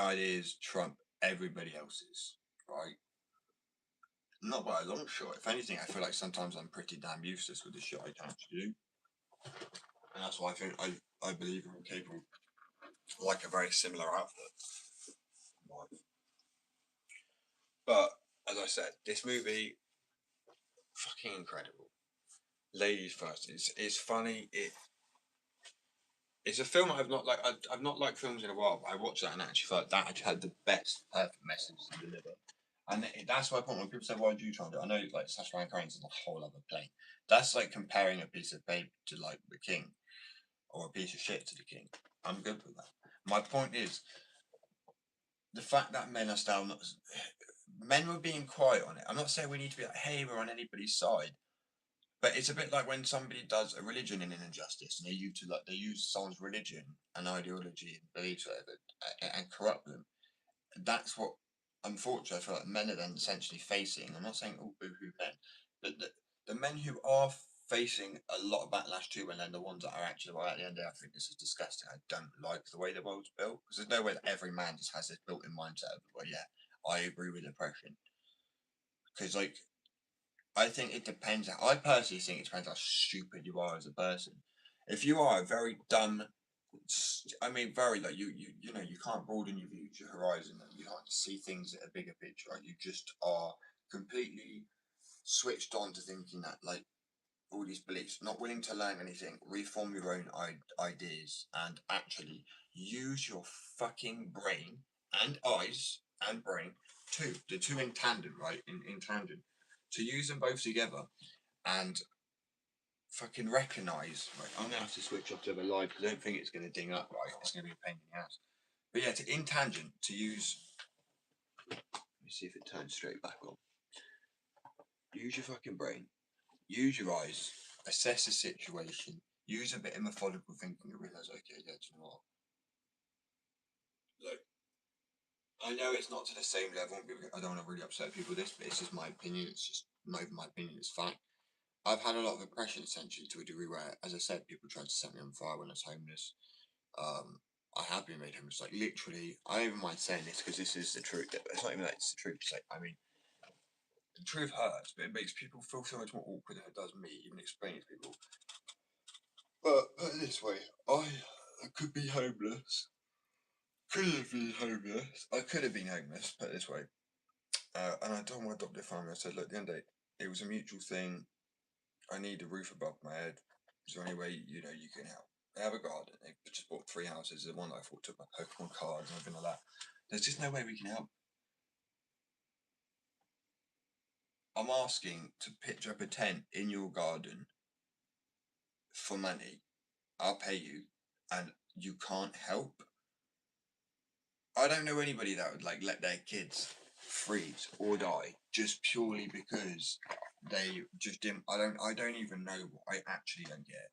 ideas trump everybody else's, right? Not by a long shot. If anything, I feel like sometimes I'm pretty damn useless with the shit I can actually do, and that's why I think I believe I'm capable of like a very similar output. But as I said, this movie fucking incredible. Ladies first. It's funny. It's a film I've not like. I've not liked films in a while, but I watched that and actually felt that actually had the best perfect message to deliver. And that's my point when people say, "Why do you try to do it?" I know like Sacha Baron Cohen's is a whole other plane. That's like comparing a piece of paper to like the king, or a piece of shit to the king. I'm good with that. My point is the fact that men are still not. Men were being quiet on it. I'm not saying we need to be like, "Hey, we're on anybody's side." But it's a bit like when somebody does a religion in an injustice, and they use someone's religion and ideology and beliefs whatever, and corrupt them. That's what, unfortunately, I feel like men are then essentially facing. I'm not saying all boohoo men, but the men who are facing a lot of backlash too, and then the ones that are actually, well, at the end of the day, I think this is disgusting. I don't like the way the world's built, because there's no way that every man just has this built-in mindset of, well, yeah, I agree with oppression. Because like I think it depends. I personally think it depends how stupid you are as a person. If you are a very dumb, I mean, very like you know, you can't broaden your views, your horizon, and you can't see things at a bigger picture. Right? You just are completely switched on to thinking that like all these beliefs, not willing to learn anything, reform your own ideas, and actually use your fucking brain and eyes and brain too. The two in tandem, right? In tandem, to use them both together and fucking recognize. Right, I'm gonna have to switch off to the live because I don't think it's gonna ding up. Right, it's gonna be a pain in the ass. But yeah, to in tangent to use. Let me see if it turns straight back on. Use your fucking brain. Use your eyes. Assess the situation. Use a bit of methodical thinking and realize, okay, yeah, do you know what? Look, I know it's not to the same level. I don't want to really upset people with this, but it's just my opinion. It's just not even my opinion. It's fact. I've had a lot of oppression essentially to a degree where, as I said, people tried to set me on fire when I was homeless. I have been made homeless. Like literally, I don't even mind saying this because this is the truth. It's not even that it's the truth. It's like, I mean, the truth hurts, but it makes people feel so much more awkward than it does me, even explaining to people. But put it this way, I could be homeless. Could have been homeless. I could have been homeless, put it this way. And I told my adoptive family, I said, look, at the end of the day, it was a mutual thing. I need a roof above my head. Is there any way, you know, you can help? They have a garden. They just bought 3 houses. The one that I thought took my Pokemon cards and everything like that. There's just no way we can help. I'm asking to pitch up a tent in your garden for money. I'll pay you, and you can't help. I don't know anybody that would like let their kids freeze or die just purely because they just didn't. I don't even know. I actually don't get it.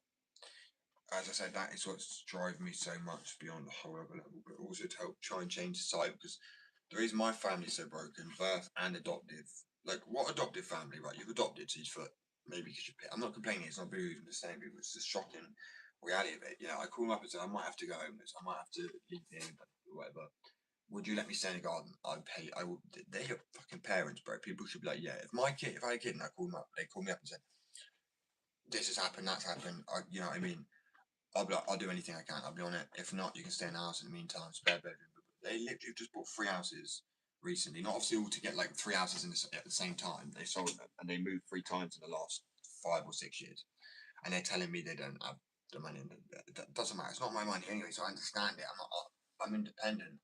As I said, that is what's driving me so much beyond the whole other level, but also to help try and change society because the reason my family's so broken, birth and adoptive, like what adoptive family, right? You've adopted, so you feel maybe because you pay. I'm not complaining, it's not boo, I'm just saying it's the shocking reality of it. You know, I call them up and say, I might have to go homeless, I might have to leave here, whatever. Would you let me stay in the garden? I'd pay. I will. They're your fucking parents, bro. People should be like, yeah. If I had a kid and I called them up, they call me up and said, this has happened, that's happened. You know what I mean? I'll be like, I'll do anything I can. I'll be on it. If not, you can stay in the house in the meantime. Spare bedroom. But they literally just bought 3 houses recently. Not obviously all to get like 3 houses at the same time. They sold them and they moved 3 times in the last 5 or 6 years. And they're telling me they don't have the money. That doesn't matter. It's not my money anyway, so I understand it. I'm independent.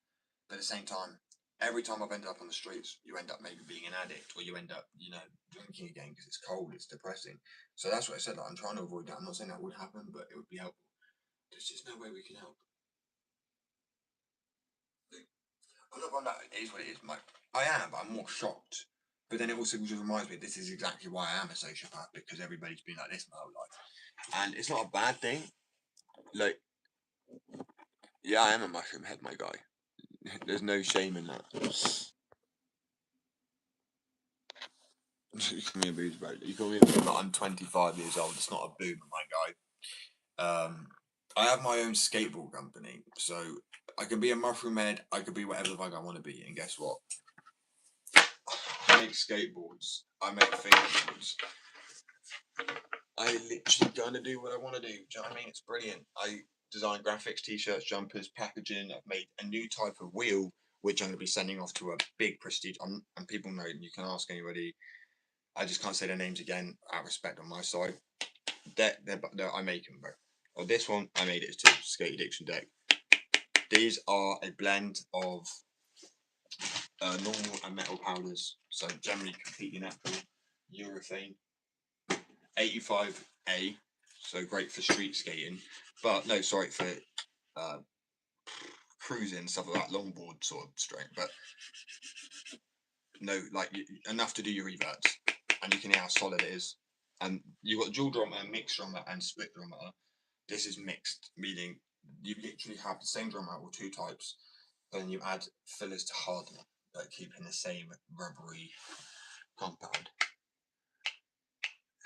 But at the same time, every time I've ended up on the streets, you end up maybe being an addict, or you end up, you know, drinking again because it's cold, it's depressing. So that's what I said. Like, I'm trying to avoid that. I'm not saying that would happen, but it would be helpful. There's just no way we can help. I'm not going that. It is what it is, Mike. I am, but I'm more shocked. But then it also just reminds me this is exactly why I am a sociopath because everybody's been like this my whole life, and it's not a bad thing. Like, yeah, I am a mushroom head, my guy. There's no shame in that. You call me a boomer, bro. You call me a boomer. I'm 25 years old. It's not a boomer, my guy. I have my own skateboard company, so I can be a mushroom head. I could be whatever the fuck I want to be, and guess what? I make skateboards. I make fingerboards. I literally gonna do what I want to do. Do you know what I mean? It's brilliant. I design graphics, t-shirts, jumpers, packaging. I've made a new type of wheel, which I'm gonna be sending off to a big prestige. And people know. You can ask anybody. I just can't say their names again, out of respect on my side. I make them, bro. Oh, this one I made it to Skate Addiction Deck. These are a blend of normal and metal powders, so generally completely natural. Urethane, 85A, so great for street skating. But no, sorry, for uh, cruising, stuff like that, longboard sort of strength. But no, like enough to do your reverts, and you can hear how solid it is. And you've got dual drummer, mixed drummer, and split drummer. This is mixed, meaning you literally have the same drummer or two types, but then you add fillers to harden it, but keeping the same rubbery compound.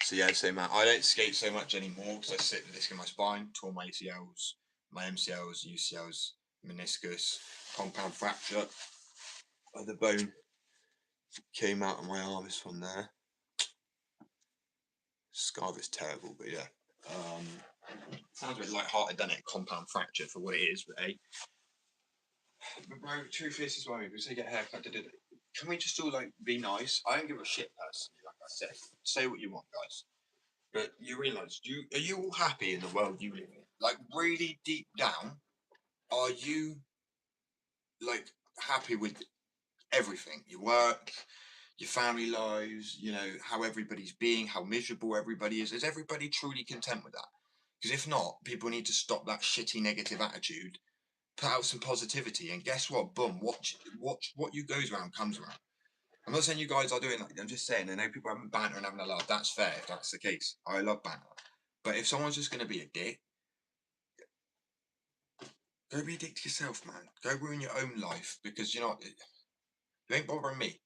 So yeah, same man. I don't skate so much anymore because I sit with a disc in my spine, tore my ACLs, my MCLs, UCLs, meniscus, compound fracture. The bone came out of my arm. This one there. Scar is terrible, but yeah. Sounds a bit light-hearted, doesn't it? Compound fracture for what it is, but hey. But bro, truth is well, we say get a haircut. Can we just all like be nice? I don't give a shit personally. Like I said, say what you want, guys. But you realise, are you all happy in the world you live in? Like really deep down, are you like happy with everything? Your work, your family lives, you know, how everybody's being, how miserable everybody is. Is everybody truly content with that? Because if not, people need to stop that shitty negative attitude, put out some positivity, and guess what? Boom, watch what you goes around comes around. I'm not saying you guys are doing that. I'm just saying I know people having banter and having a laugh. That's fair if that's the case. I love banter. But if someone's just gonna be a dick, go be a dick to yourself, man. Go ruin your own life because you know what? You ain't bothering me.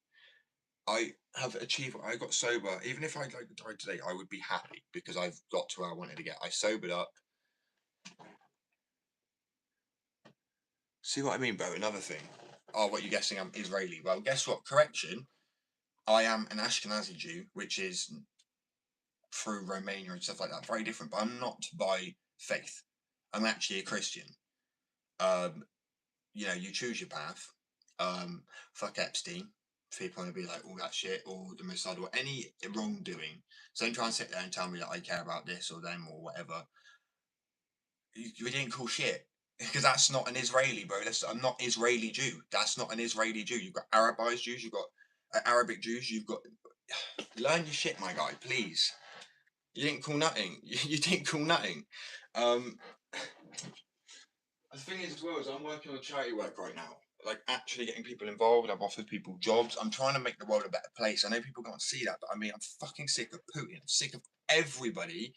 I have achieved. I got sober. Even if I like died today, I would be happy because I've got to where I wanted to get. I sobered up. See what I mean, bro? Another thing. Oh, what you guessing? I'm Israeli. Well, guess what? Correction. I am an Ashkenazi Jew, which is through Romania and stuff like that. Very different, but I'm not by faith. I'm actually a Christian. Um, you know, you choose your path. Fuck Epstein. People want to be like all that shit, or the Mossad, or any wrongdoing. So don't try and sit there and tell me that I care about this or them or whatever. You didn't call shit because that's not an Israeli, bro. I'm not Israeli Jew. That's not an Israeli Jew. You've got Arabized Jews. You've got Arabic Jews. You've got learn your shit, my guy, please. You didn't call nothing. You didn't call nothing. Um, the thing is, as well, is I'm working on charity work right now. Like actually getting people involved. I've offered people jobs. I'm trying to make the world a better place. I know people can't see that, but I mean, I'm fucking sick of Putin. I'm sick of everybody,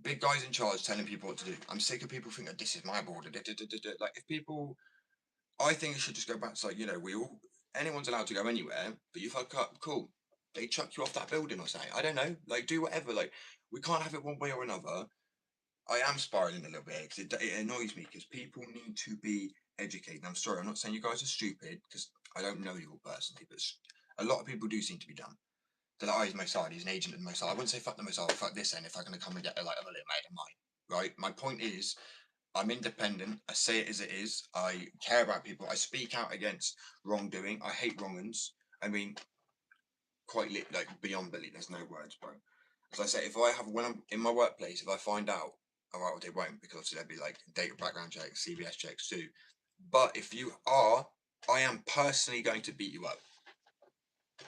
big guys in charge, telling people what to do. I'm sick of people thinking this is my border. Like if people, I think it should just go back to like anyone's allowed to go anywhere, but you fuck up, cool. They chuck you off that building or something. I don't know. Like do whatever. Like we can't have it one way or another. I am spiraling a little bit because it annoys me because people need to be educated. I'm sorry, I'm not saying you guys are stupid because I don't know you all personally, but a lot of people do seem to be dumb. They're like, oh, he's Mossad, he's an agent of the Mossad. I wouldn't say fuck the Mossad, fuck this end if I'm going to come and get like a little mate of mine, right? My point is, I'm independent. I say it as it is. I care about people. I speak out against wrongdoing. I hate wrong-uns. I mean, like beyond belief. There's no words, bro. As I say, if I have when I'm in my workplace, if I find out, all right, well, they won't because obviously there'd be like data background checks, CBS checks too. But if you are, I am personally going to beat you up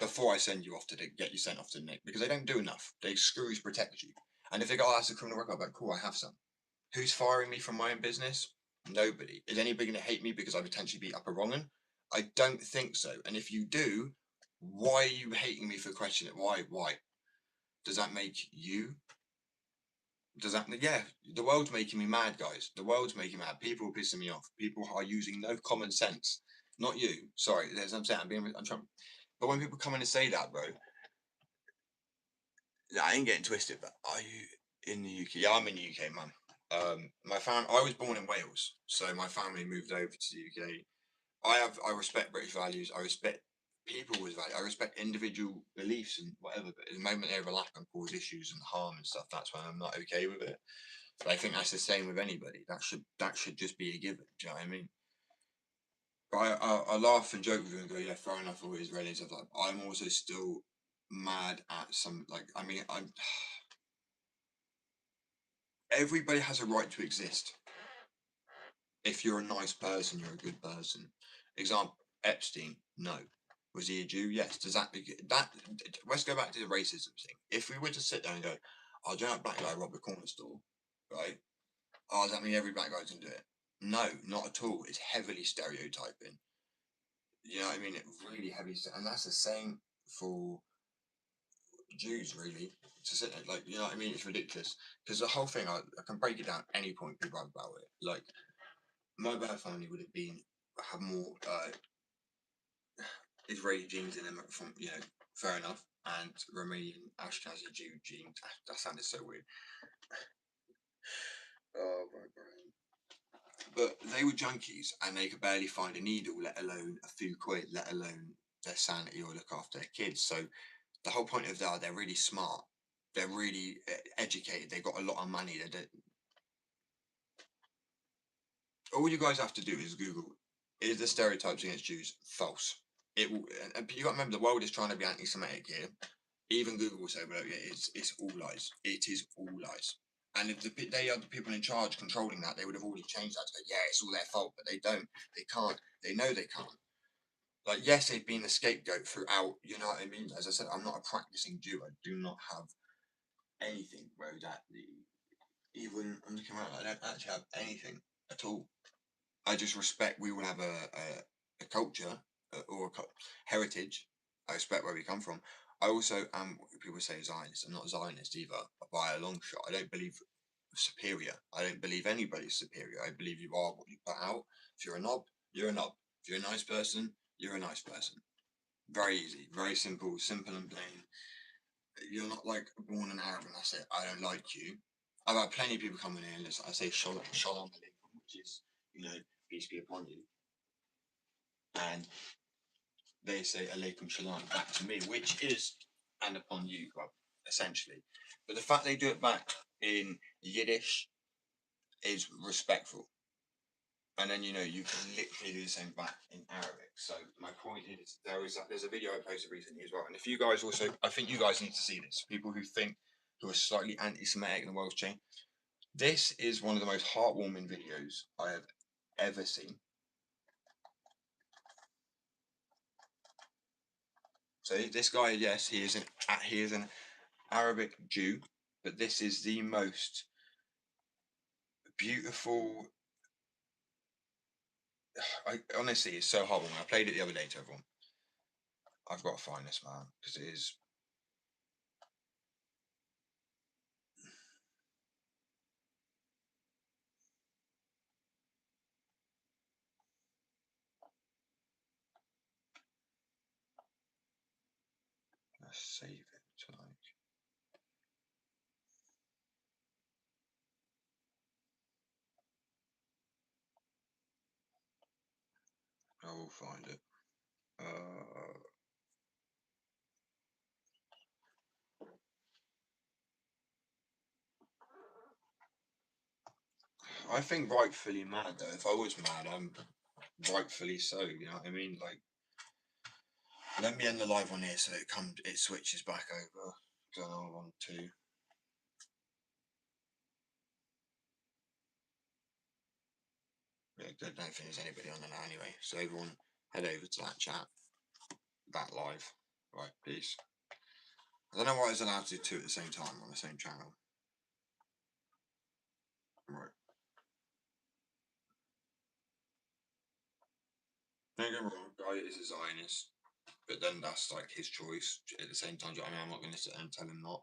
before I send you off to get you sent off to Nick because they don't do enough. They screws protect you. And if they go, oh, that's a criminal record, I'm like, cool, I have some. Who's firing me from my own business? Nobody. Is anybody going to hate me because I potentially beat up a wrong'un? I don't think so. And if you do, why are you hating me for questioning it? Why? Why? Does that make you? Does that? Yeah, the world's making me mad, guys. The world's making me mad. People are pissing me off. People are using no common sense. Not you. Sorry, that's what I'm saying. I'm trying. But when people come in and say that, bro, I ain't getting twisted. But are you in the UK? Yeah, I'm in the UK, man. I was born in Wales, so my family moved over to the UK. I respect British values. I respect people with values. I respect individual beliefs and whatever. But the moment they overlap and cause issues and harm and stuff, that's when I'm not okay with it. But I think that's the same with anybody. That should just be a given. Do you know what I mean? But I laugh and joke with you and go, yeah, fair enough for Israeli and stuff like. I'm also still mad at some like. I mean, I'm. Everybody has a right to exist. If you're a nice person, you're a good person. Example: Epstein. No. Was he a Jew? Yes. Does that that? Let's go back to the racism thing. If we were to sit there and go, "Oh, do you know that black guy robbed the corner store?" Right? Oh, does that mean every black guy can do it? No, not at all. It's heavily stereotyping. You know what I mean? It really heavy, and that's the same for Jews, really. To sit there, like, you know what I mean? It's ridiculous because the whole thing. I can break it down at any point people have about it. Like, my birth family would have more Israeli genes in them from, fair enough, and Romanian Ashkenazi Jew genes. That sounded so weird. Oh my brain. But they were junkies and they could barely find a needle, let alone a few quid, let alone their sanity or look after their kids. So the whole point of that, they're really smart. They're really educated. They've got a lot of money. All you guys have to do is Google, is the stereotypes against Jews false? It will, and you got to remember the world is trying to be anti-Semitic here. Even Google will say, well, yeah, it's all lies. It is all lies. And if they are the people in charge controlling that, they would have already changed that to go, yeah, it's all their fault, but they don't. They can't. They know they can't. Like, yes, they've been the scapegoat throughout. You know what I mean? As I said, I'm not a practicing Jew. I do not have anything where that even I'm looking around. I don't actually have anything at all. I just respect. We will have a culture or heritage. I respect where we come from. I also am. People say Zionist. I'm not Zionist either by a long shot. I don't believe superior. I don't believe anybody's superior. I believe you are what you put out. If you're a knob, you're a knob. If you're a nice person, you're a nice person. Very easy, very simple and plain. You're not like born an Arab and that's it. I don't like you. I've had plenty of people coming in and I say shalom, shalom alaikum, which is, peace be upon you. And they say alaikum shalom back to me, which is and upon you, well, essentially. But the fact they do it back in Yiddish is respectful. And then you can literally do the same back in Arabic. So my point is, there's a video I posted recently as well. And if you guys also, I think you guys need to see this. People who are slightly anti-Semitic in the world's chain. This is one of the most heartwarming videos I have ever seen. So this guy, yes, he is an Arabic Jew, but this is the most beautiful. Honestly, it's so heartwarming. I played it the other day to everyone. I've got to find this, man, because it is. Let's save it tonight. I will find it. I think rightfully mad though. If I was mad, I'm rightfully so. You know what I mean? Like, let me end the live on here so it switches back over. Because I know I want to. Yeah, I don't think there's anybody on there now anyway. So everyone, head over to that chat, that live. Right, peace. I don't know why I was allowed to do two at the same time on the same channel. Right. Don't get me wrong, guy is a Zionist, but then that's like his choice. At the same time, I mean, I'm not going to sit there and tell him not.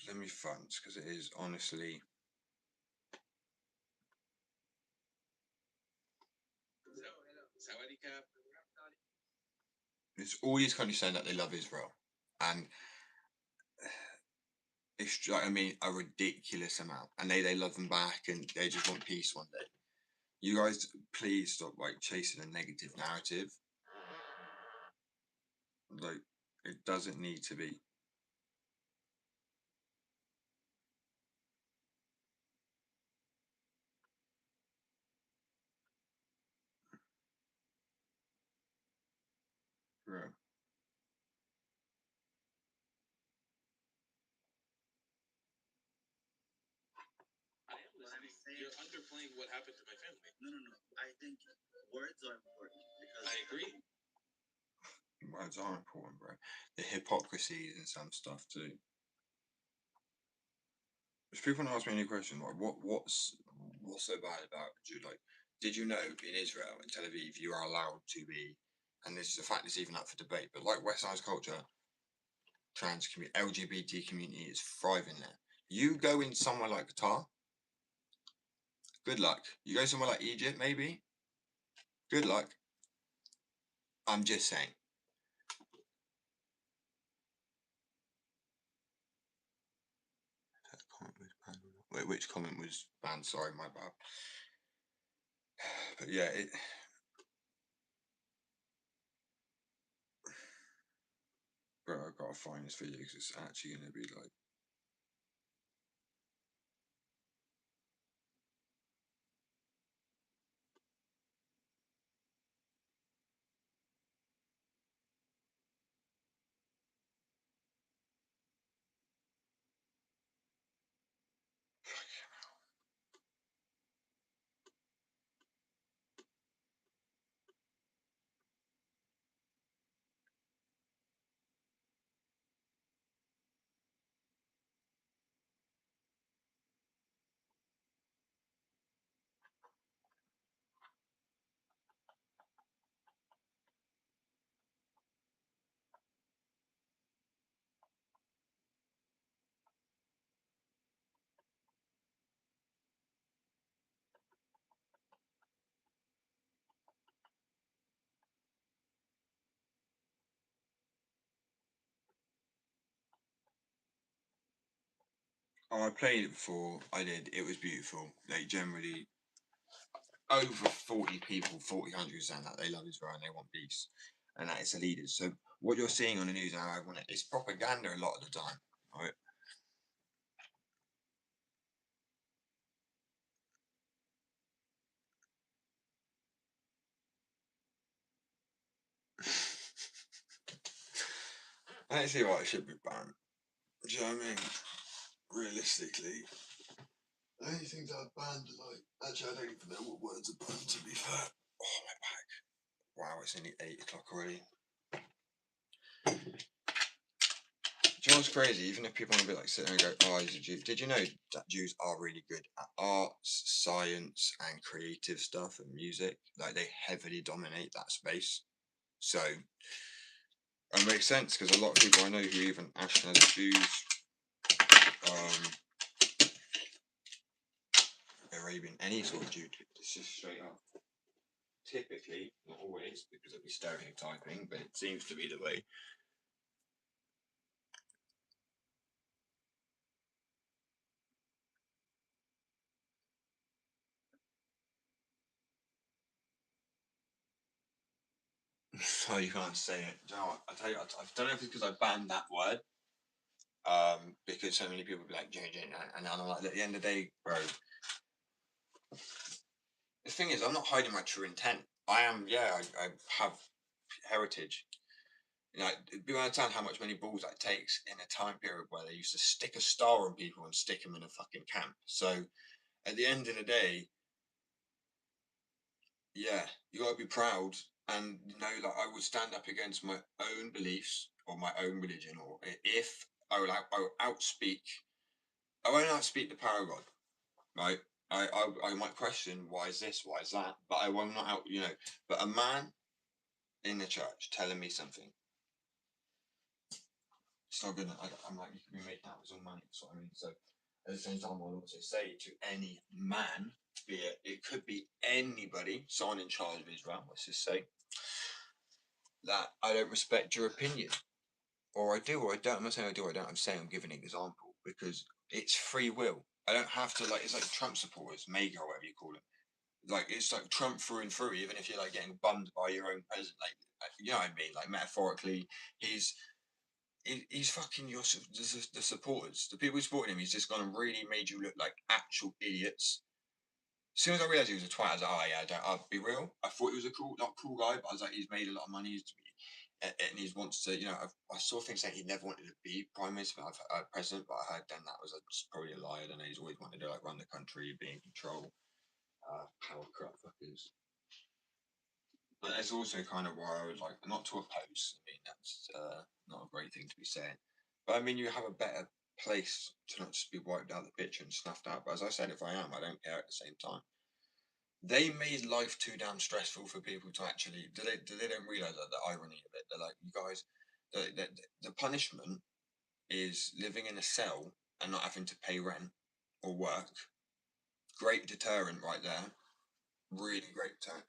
Let me front because it is honestly. It's all these countries saying that they love Israel, and It's like, I mean, a ridiculous amount, and they love them back, and they just want peace one day. You guys, please stop like chasing a negative narrative. Like, it doesn't need to be. Bro. You're underplaying what happened to my family. No, no, no. I think words are important because I agree. Words are important, bro. The hypocrisy in some stuff too. If people want to ask me any question, like what's so bad about you? Like, did you know in Israel in Tel Aviv you are allowed to be, and this is a fact that's even up for debate. But like West Side's culture, trans community, LGBT community is thriving there. You go in somewhere like Qatar, good luck. You go somewhere like Egypt, maybe, good luck. I'm just saying. Wait, which comment was banned? Sorry, my bad. But yeah, bro, I gotta find this video because it's actually gonna be like. Oh, I played it before. I did. It was beautiful. They generally over 40 people, 40 countries saying that they love Israel and they want peace, and that it's the leaders. So what you're seeing on the news now, everyone, it's propaganda a lot of the time, right? I don't see why it should be banned. Do you know what I mean? Realistically, the only things that are banned are like, actually, I don't even know what words are banned, to be fair. Oh, my back. Wow, it's only 8 o'clock already. Do you know what's crazy? Even if people want to be like sit there and go, "Oh, he's a Jew," did you know that Jews are really good at arts, science, and creative stuff and music? Like they heavily dominate that space. So it makes sense because a lot of people I know who even Ashkenaz Jews, um, Arabian, any sort of Jew, it's just straight up. Typically, not always, because it'd be stereotyping, but it seems to be the way. So you can't say it. Do you know what? I tell you, I don't know if it's because I banned that word, because so many people be like, J J, and I'm like, at the end of the day, bro, the thing is, I'm not hiding my true intent. I am, yeah, I have heritage. You know, people understand how much many balls that takes in a time period where they used to stick a star on people and stick them in a fucking camp. So at the end of the day, yeah, you gotta be proud and know that I would stand up against my own beliefs or my own religion, or if I will outspeak, I won't outspeak the power of God, right? I might question why is this, why is that, but I will not out, you know. But a man in the church telling me something, it's not gonna. I'm like, you can be making out with some money. That's what I mean. So at the same time, I'll also say to any man, be it could be anybody, someone in charge of Israel, let's just say, that I don't respect your opinion, or I do, or I don't. I'm not saying I do, or I don't. I'm saying I'm giving an example because it's free will. I don't have to like. It's like Trump supporters, MAGA or whatever you call them. Like it's like Trump through and through. Even if you're like getting bummed by your own president, like you know what I mean. Like metaphorically, he's he's fucking the supporters, the people who supported him. He's just gone and really made you look like actual idiots. As soon as I realised he was a twat, I was like, oh yeah, I'll be real. I thought he was a not cool guy, but I was like, he's made a lot of money, and he wants to, I saw things saying he never wanted to be prime minister, president, but I heard then that was probably a lie. I don't know. He's always wanted to like run the country, be in control, power corrupt fuckers. But that's also kind of why I was like, not to oppose. I mean, that's not a great thing to be saying. But I mean, you have a better place to not just be wiped out the picture and snuffed out. But as I said, if I am, I don't care at the same time. They made life too damn stressful for people to actually. They don't realize that the irony of it. They're like, you guys, the punishment is living in a cell and not having to pay rent or work. Great deterrent right there. Really great deterrent.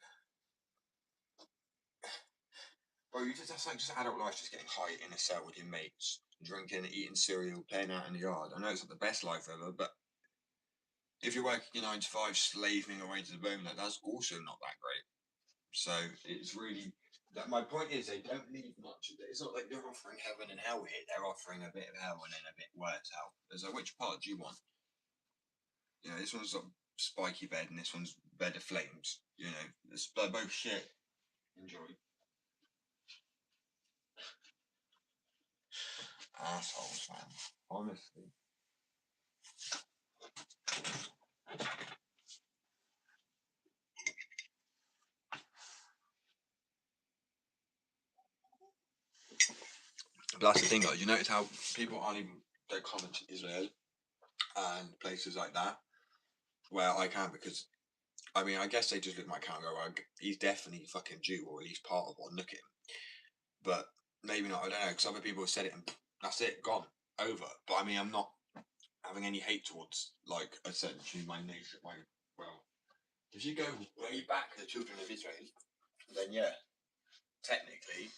Bro, that's like just adult life, just getting high in a cell with your mates, drinking, eating cereal, playing out in the yard. I know it's not the best life ever, but if you're working your 9 to 5, slaving away to the bone, that's also not that great. So it's really that. My point is, they don't leave much of it. It's not like they're offering heaven and hell here. They're offering a bit of hell and then a bit worse hell. There's like, which part do you want? You know, this one's got spiky bed and this one's bed of flames. You know, they're both shit. Enjoy. Assholes, man. Honestly. But that's the thing, guys. You notice how people aren't even don't comment to Israel and places like that, where I can, because I mean, I guess they just look at my account and go, well, he's definitely fucking Jew, or at least part of one. Look at him. But maybe not. I don't know, because other people have said it, and that's it, gone, over. But I mean, I'm not having any hate towards, like I said, my nation. Well, if you go way back to the children of Israel, then yeah, technically,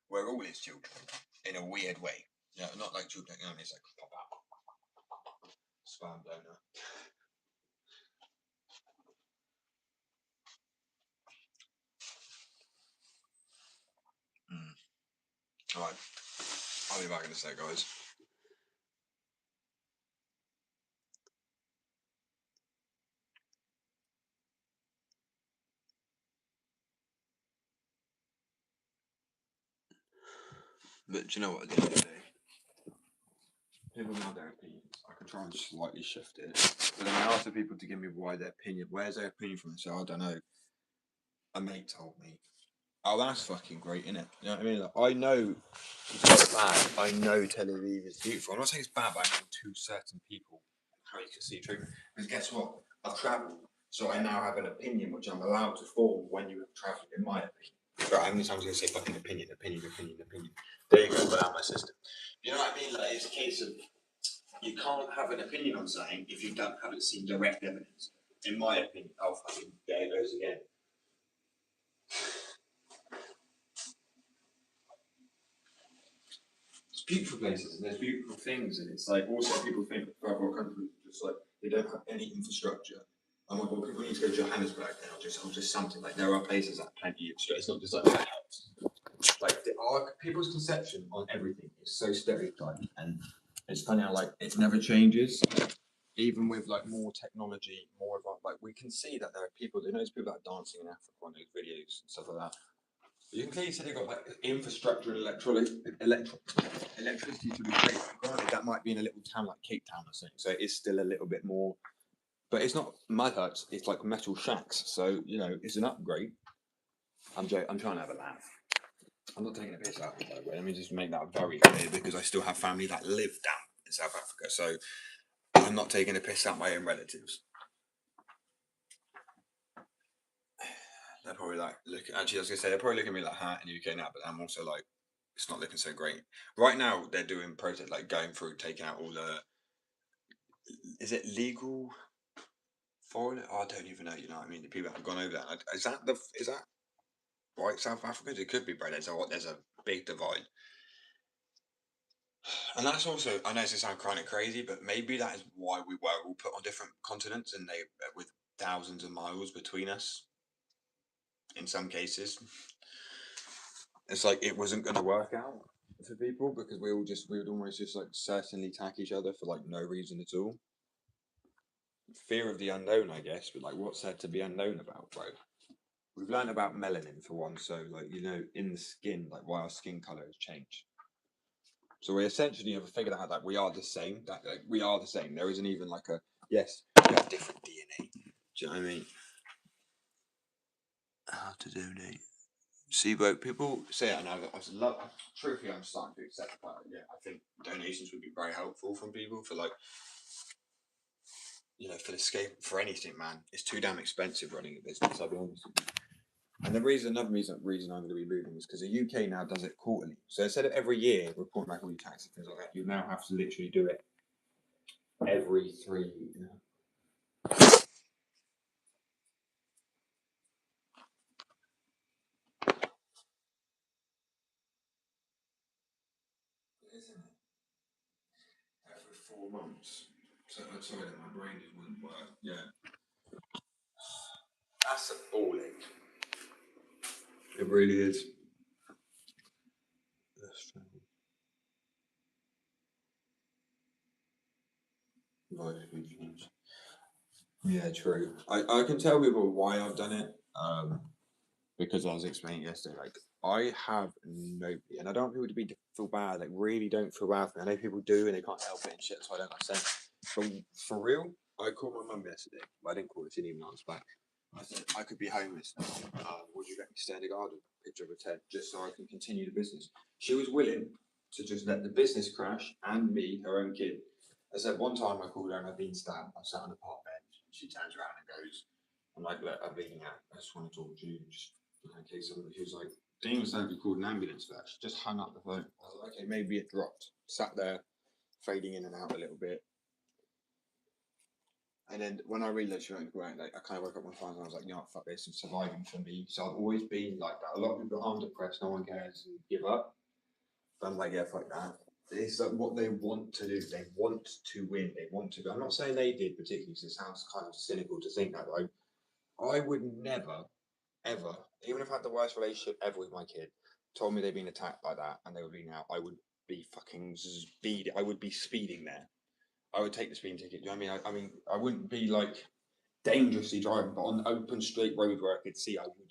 we're all his children in a weird way. You know, not like children. You know, it's like pop out, sperm donor. All right, I'll be back in a sec, guys. But do you know what? At the end of the day, people have their opinions. I can try and slightly shift it, but then I ask the people to give me why their opinion. Where's their opinion from? So I don't know. A mate told me. Oh, that's fucking great, isn't it? You know what I mean? Like, I know it's not bad. I know Tel Aviv is beautiful. I'm not saying it's bad, but I know to certain people how you can see through. Because guess what? I've travelled, so I now have an opinion which I'm allowed to form when you have travelled, in my opinion. Right, how many times am I going to say fucking opinion? There you go, but out my system. You know what I mean? Like, it's a case of you can't have an opinion on something if you haven't seen direct evidence. In my opinion, oh fucking there it goes again. It's beautiful places and there's beautiful things, and it's like also people think third world countries just like they don't have any infrastructure. Oh my god, people need to go to Johannesburg now, or just something like there are places that have plenty of stress. It's not just like that. Like people's conception on everything is so stereotyped, and it's funny how like it never changes. Even with like more technology, more advanced, like we can see that there are people. There's people that are dancing in Africa on those videos and stuff like that. But you can clearly see they've got like infrastructure and electricity to be great. Granted, that might be in a little town like Cape Town or something, so it is still a little bit more. But it's not mud huts; it's like metal shacks. So you know, it's an upgrade. I'm trying to have a laugh. I'm not taking a piss out, by the way. Let me just make that very clear because I still have family that live down in South Africa. So I'm not taking a piss out my own relatives. They're probably like actually I was gonna say they're probably looking at me like in the UK now, but I'm also like it's not looking so great. Right now they're doing protest like going through taking out all the is it legal foreign I don't even know, you know what I mean? The people that have gone over that. Is that right, South Africa? It could be, bro. There's a big divide. And that's also, I know this sounds kind of crazy, but maybe that is why we were all put on different continents and they, with thousands of miles between us, in some cases. It's like it wasn't going to work out for people because we would almost just like certainly attack each other for like no reason at all. Fear of the unknown, I guess, but like what's there to be unknown about, bro? We've learned about melanin for one, so like in the skin, like why our skin color has changed. So we essentially have figured out that we are the same. That like, we are the same. There isn't even like a yes, we have different DNA. Do you know what I mean? How to donate? See, but people say it, and I love. Truthfully, I'm starting to accept that. Yeah, I think donations would be very helpful from people for like, for the escape for anything, man. It's too damn expensive running a business. I'll be honest with you. And another reason I'm going to be moving is because the UK now does it quarterly. So instead of every year reporting back all your taxes and things like that, you now have to literally do it every 3 years. Isn't it? Every 4 months. So I'm sorry that my brain just wouldn't work. Yeah. That's a ball ache. It really is. That's true. Yeah, true. I can tell people why I've done it. Because I was explaining yesterday, like I have nobody, and I don't want people to feel bad. Like really, don't feel bad for me. I know people do, and they can't help it and shit. So I don't understand. But for real, I called my mum yesterday. But I didn't call her. She didn't even answer back. I said I could be homeless. Would you let me stay in the garden? Picture of a tent, just so I can continue the business. She was willing to just let the business crash and me, her own kid. I said one time I called her and I'd been stabbed. I sat on the park bench. She turns around and goes, "I'm like, look, I'm bleeding out. I just want to talk to you." Just in case he was like, "Didn't even say we called an ambulance first." Just hung up the phone. I was like, okay, maybe it dropped. Sat there, fading in and out a little bit. And then when I realised she went to like I kind of woke up one time and I was like, fuck this, I'm surviving for me. So I've always been like that. A lot of people are depressed, no one cares, and give up. But I'm like, yeah, fuck that. It's like what they want to do. They want to win. They want to. I'm not saying they did particularly, because it sounds kind of cynical to think that. Like, I would never, ever, even if I had the worst relationship ever with my kid, told me they'd been attacked like that and they were bleeding out, I would be fucking speed. I would be speeding there. I would take the speeding ticket. Do you know what I mean? I wouldn't be like dangerously driving, but on open straight road where I could see, I would be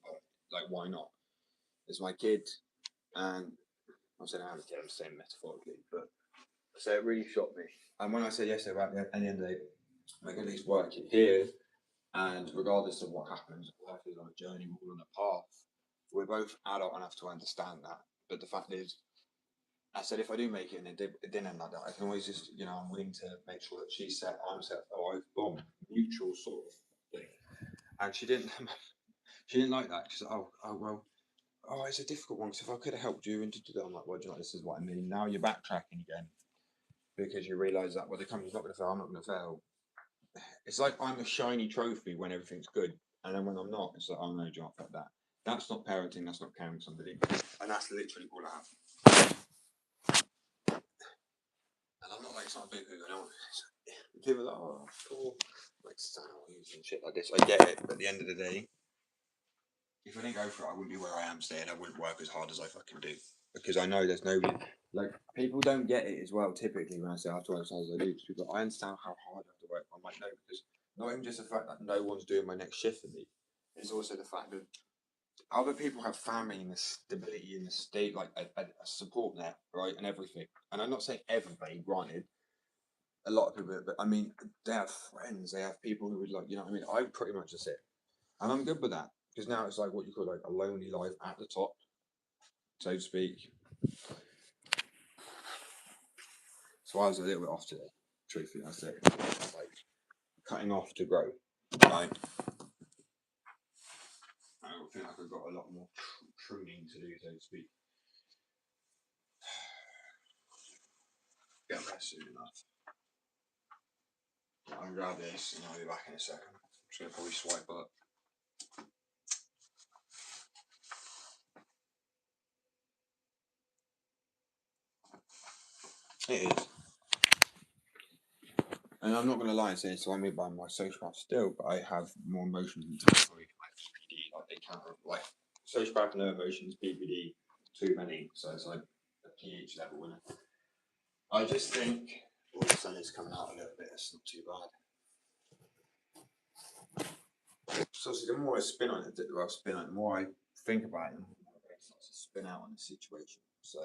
fucking like, why not? It's my kid, and I'm saying I have a kid. I'm saying metaphorically, but so it really shocked me. And when I said yesterday about at the end of the day, I can at least work it here, and regardless of what happens, life is on a journey, we're all on a path. We're both adult enough to understand that. But the fact is, I said if I do make it and it didn't end like that, I can always just, I'm willing to make sure that she's set, I'm set, or I've bombed, mutual sort of thing. And she didn't, she didn't like that. She's like, it's a difficult one. Because if I could have helped you and I'm like, well, do you know, this is what I mean. Now you're backtracking again because you realise that the company's not going to fail. I'm not going to fail. It's like I'm a shiny trophy when everything's good, and then when I'm not, it's like, oh no, John, fuck that. That's not parenting. That's not caring for somebody, and that's literally all I have. And I'm not like, it's not a big who. I don't. People are like, oh, cool, like salaries and shit like this. I get it, but at the end of the day, if I didn't go for it, I wouldn't be where I am today, and I wouldn't work as hard as I fucking do because I know there's nobody. Like people don't get it as well. Typically, when I say I have to work as hard as I do, people I understand how hard I have to work. I'm like, no, because not even just the fact that no one's doing my next shift for me, it's also the fact that other people have family and the stability and the state, like a support net, right, and everything. And I'm not saying everybody, granted, a lot of people, but I mean, they have friends, they have people who would like, what I mean, I pretty much just it, and I'm good with that because now it's like what you call like a lonely life at the top, so to speak. So I was a little bit off today, truthfully. That's it. I was like cutting off to grow. Right. I feel like I've got a lot more pruning to do, so to speak. Get there soon enough. I'll grab this and I'll be back in a second. I'm just gonna probably swipe up. It is. And I'm not going to lie and say it's only by my sociopath still, but I have more emotions than typhoid, like BPD, like they can't, like sociopath, no emotions, BPD, too many, so it's like a pH level, isn't it? I just think, well, the sun is coming out a little bit, it's not too bad. So the more I spin on it, the more I think about it, the more it starts to spin out on the situation. So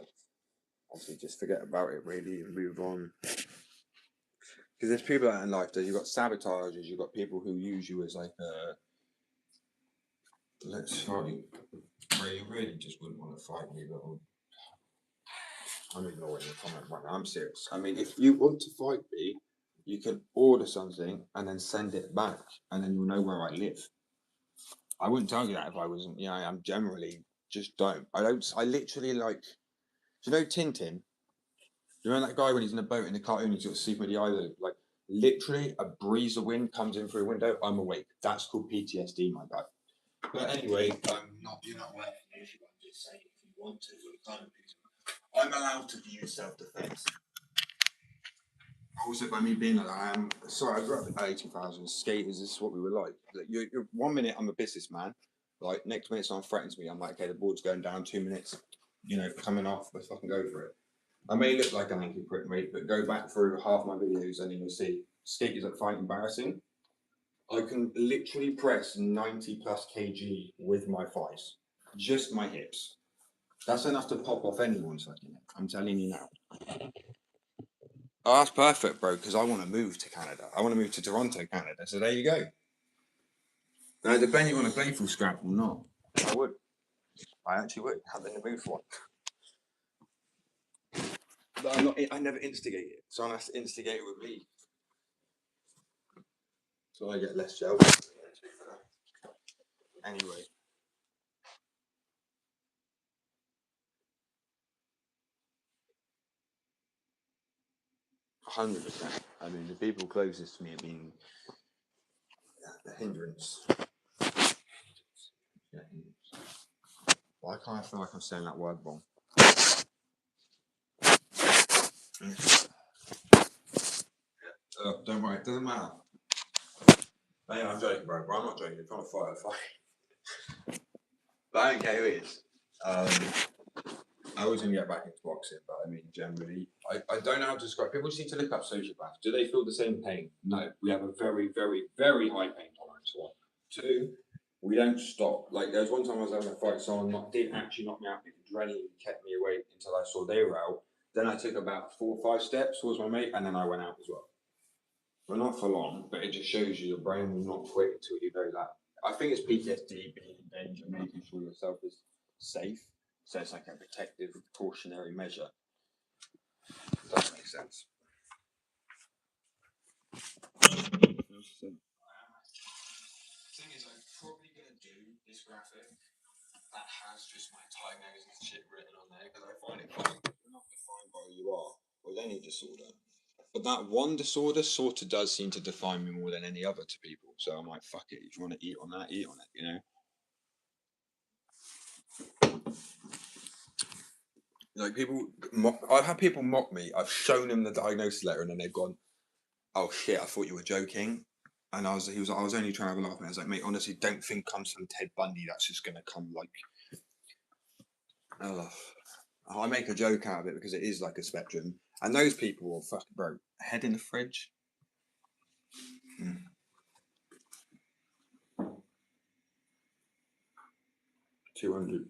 obviously just forget about it really and move on. Because there's people out in life that you've got sabotagers, you've got people who use you as like a let's fight, where you really just wouldn't want to fight me, but I'm ignoring the comment right now. I'm serious. I mean, if you want to fight me, you can order something and then send it back, and then you'll know where I live. I wouldn't tell you that if I wasn't. Yeah, I'm generally just don't. I don't. I literally like. Do you know Tintin? You remember that guy when he's in a boat in the cartoon? He's got super the eyes. Like literally, a breeze of wind comes in through a window. I'm awake. That's called PTSD, my guy. But anyway, I'm not. You're not aware from the issue. I'm just saying, if you want to, you kind of. I'm allowed to use self-defense. Also, by me being like I am, sorry, I grew up in 80,000 skaters. This is what we were like. You're 1 minute I'm a businessman, like next minute someone threatens me. I'm like, okay, the board's going down. 2 minutes, coming off. Let's fucking go for it. I may look like an angry prick, mate, but go back through half my videos and you'll see skaters that find embarrassing. I can literally press 90 plus kg with my thighs, just my hips. That's enough to pop off anyone's fucking head. I'm telling you now. Oh, that's perfect, bro, because I want to move to Canada. I want to move to Toronto, Canada. So there you go. Now, depending you want to play full scrap or not, I would. I actually would. I'm in the mood for one. But I never instigate it. Someone has to instigate it with me. So I get less gel. Anyway. 100%. I mean, the people closest to me have been the hindrance. Yeah, why can't I feel like I'm saying that word wrong? Don't worry, it doesn't matter. Yeah, I'm joking, bro. I'm not joking. If I'm on a fight. But I don't care who it is. I was going to get back into boxing, but I mean, generally, I don't know how to describe. People just need to look up sociopaths. Do they feel the same pain? No. We have a very, very, very high pain tolerance. One. Two, we don't stop. Like, there was one time I was having a fight, someone did actually knock me out because adrenaline kept me awake until I saw they were out. Then I took about 4 or 5 steps towards my mate, and then I went out as well. Well, not for long, but it just shows you your brain will not quit until you know that. I think it's PTSD, being in danger, making sure yourself is safe. So it's like a protective, precautionary measure. Does that make sense? The thing is, I'm probably going to do this graphic that has just my diagnosis and shit written on there because I find it quite enough to find where you are with any disorder. But that one disorder sort of does seem to define me more than any other to people. So I'm like, fuck it. If you want to eat on that, eat on it, Like people, I've had people mock me. I've shown them the diagnosis letter, and then they've gone, "Oh shit, I thought you were joking." And he was like, I was only trying to have a laugh. And I was like, mate, honestly, don't think I'm some Ted Bundy that's just gonna come like. I make a joke out of it because it is like a spectrum, and those people will fucking bro head in the fridge. 200.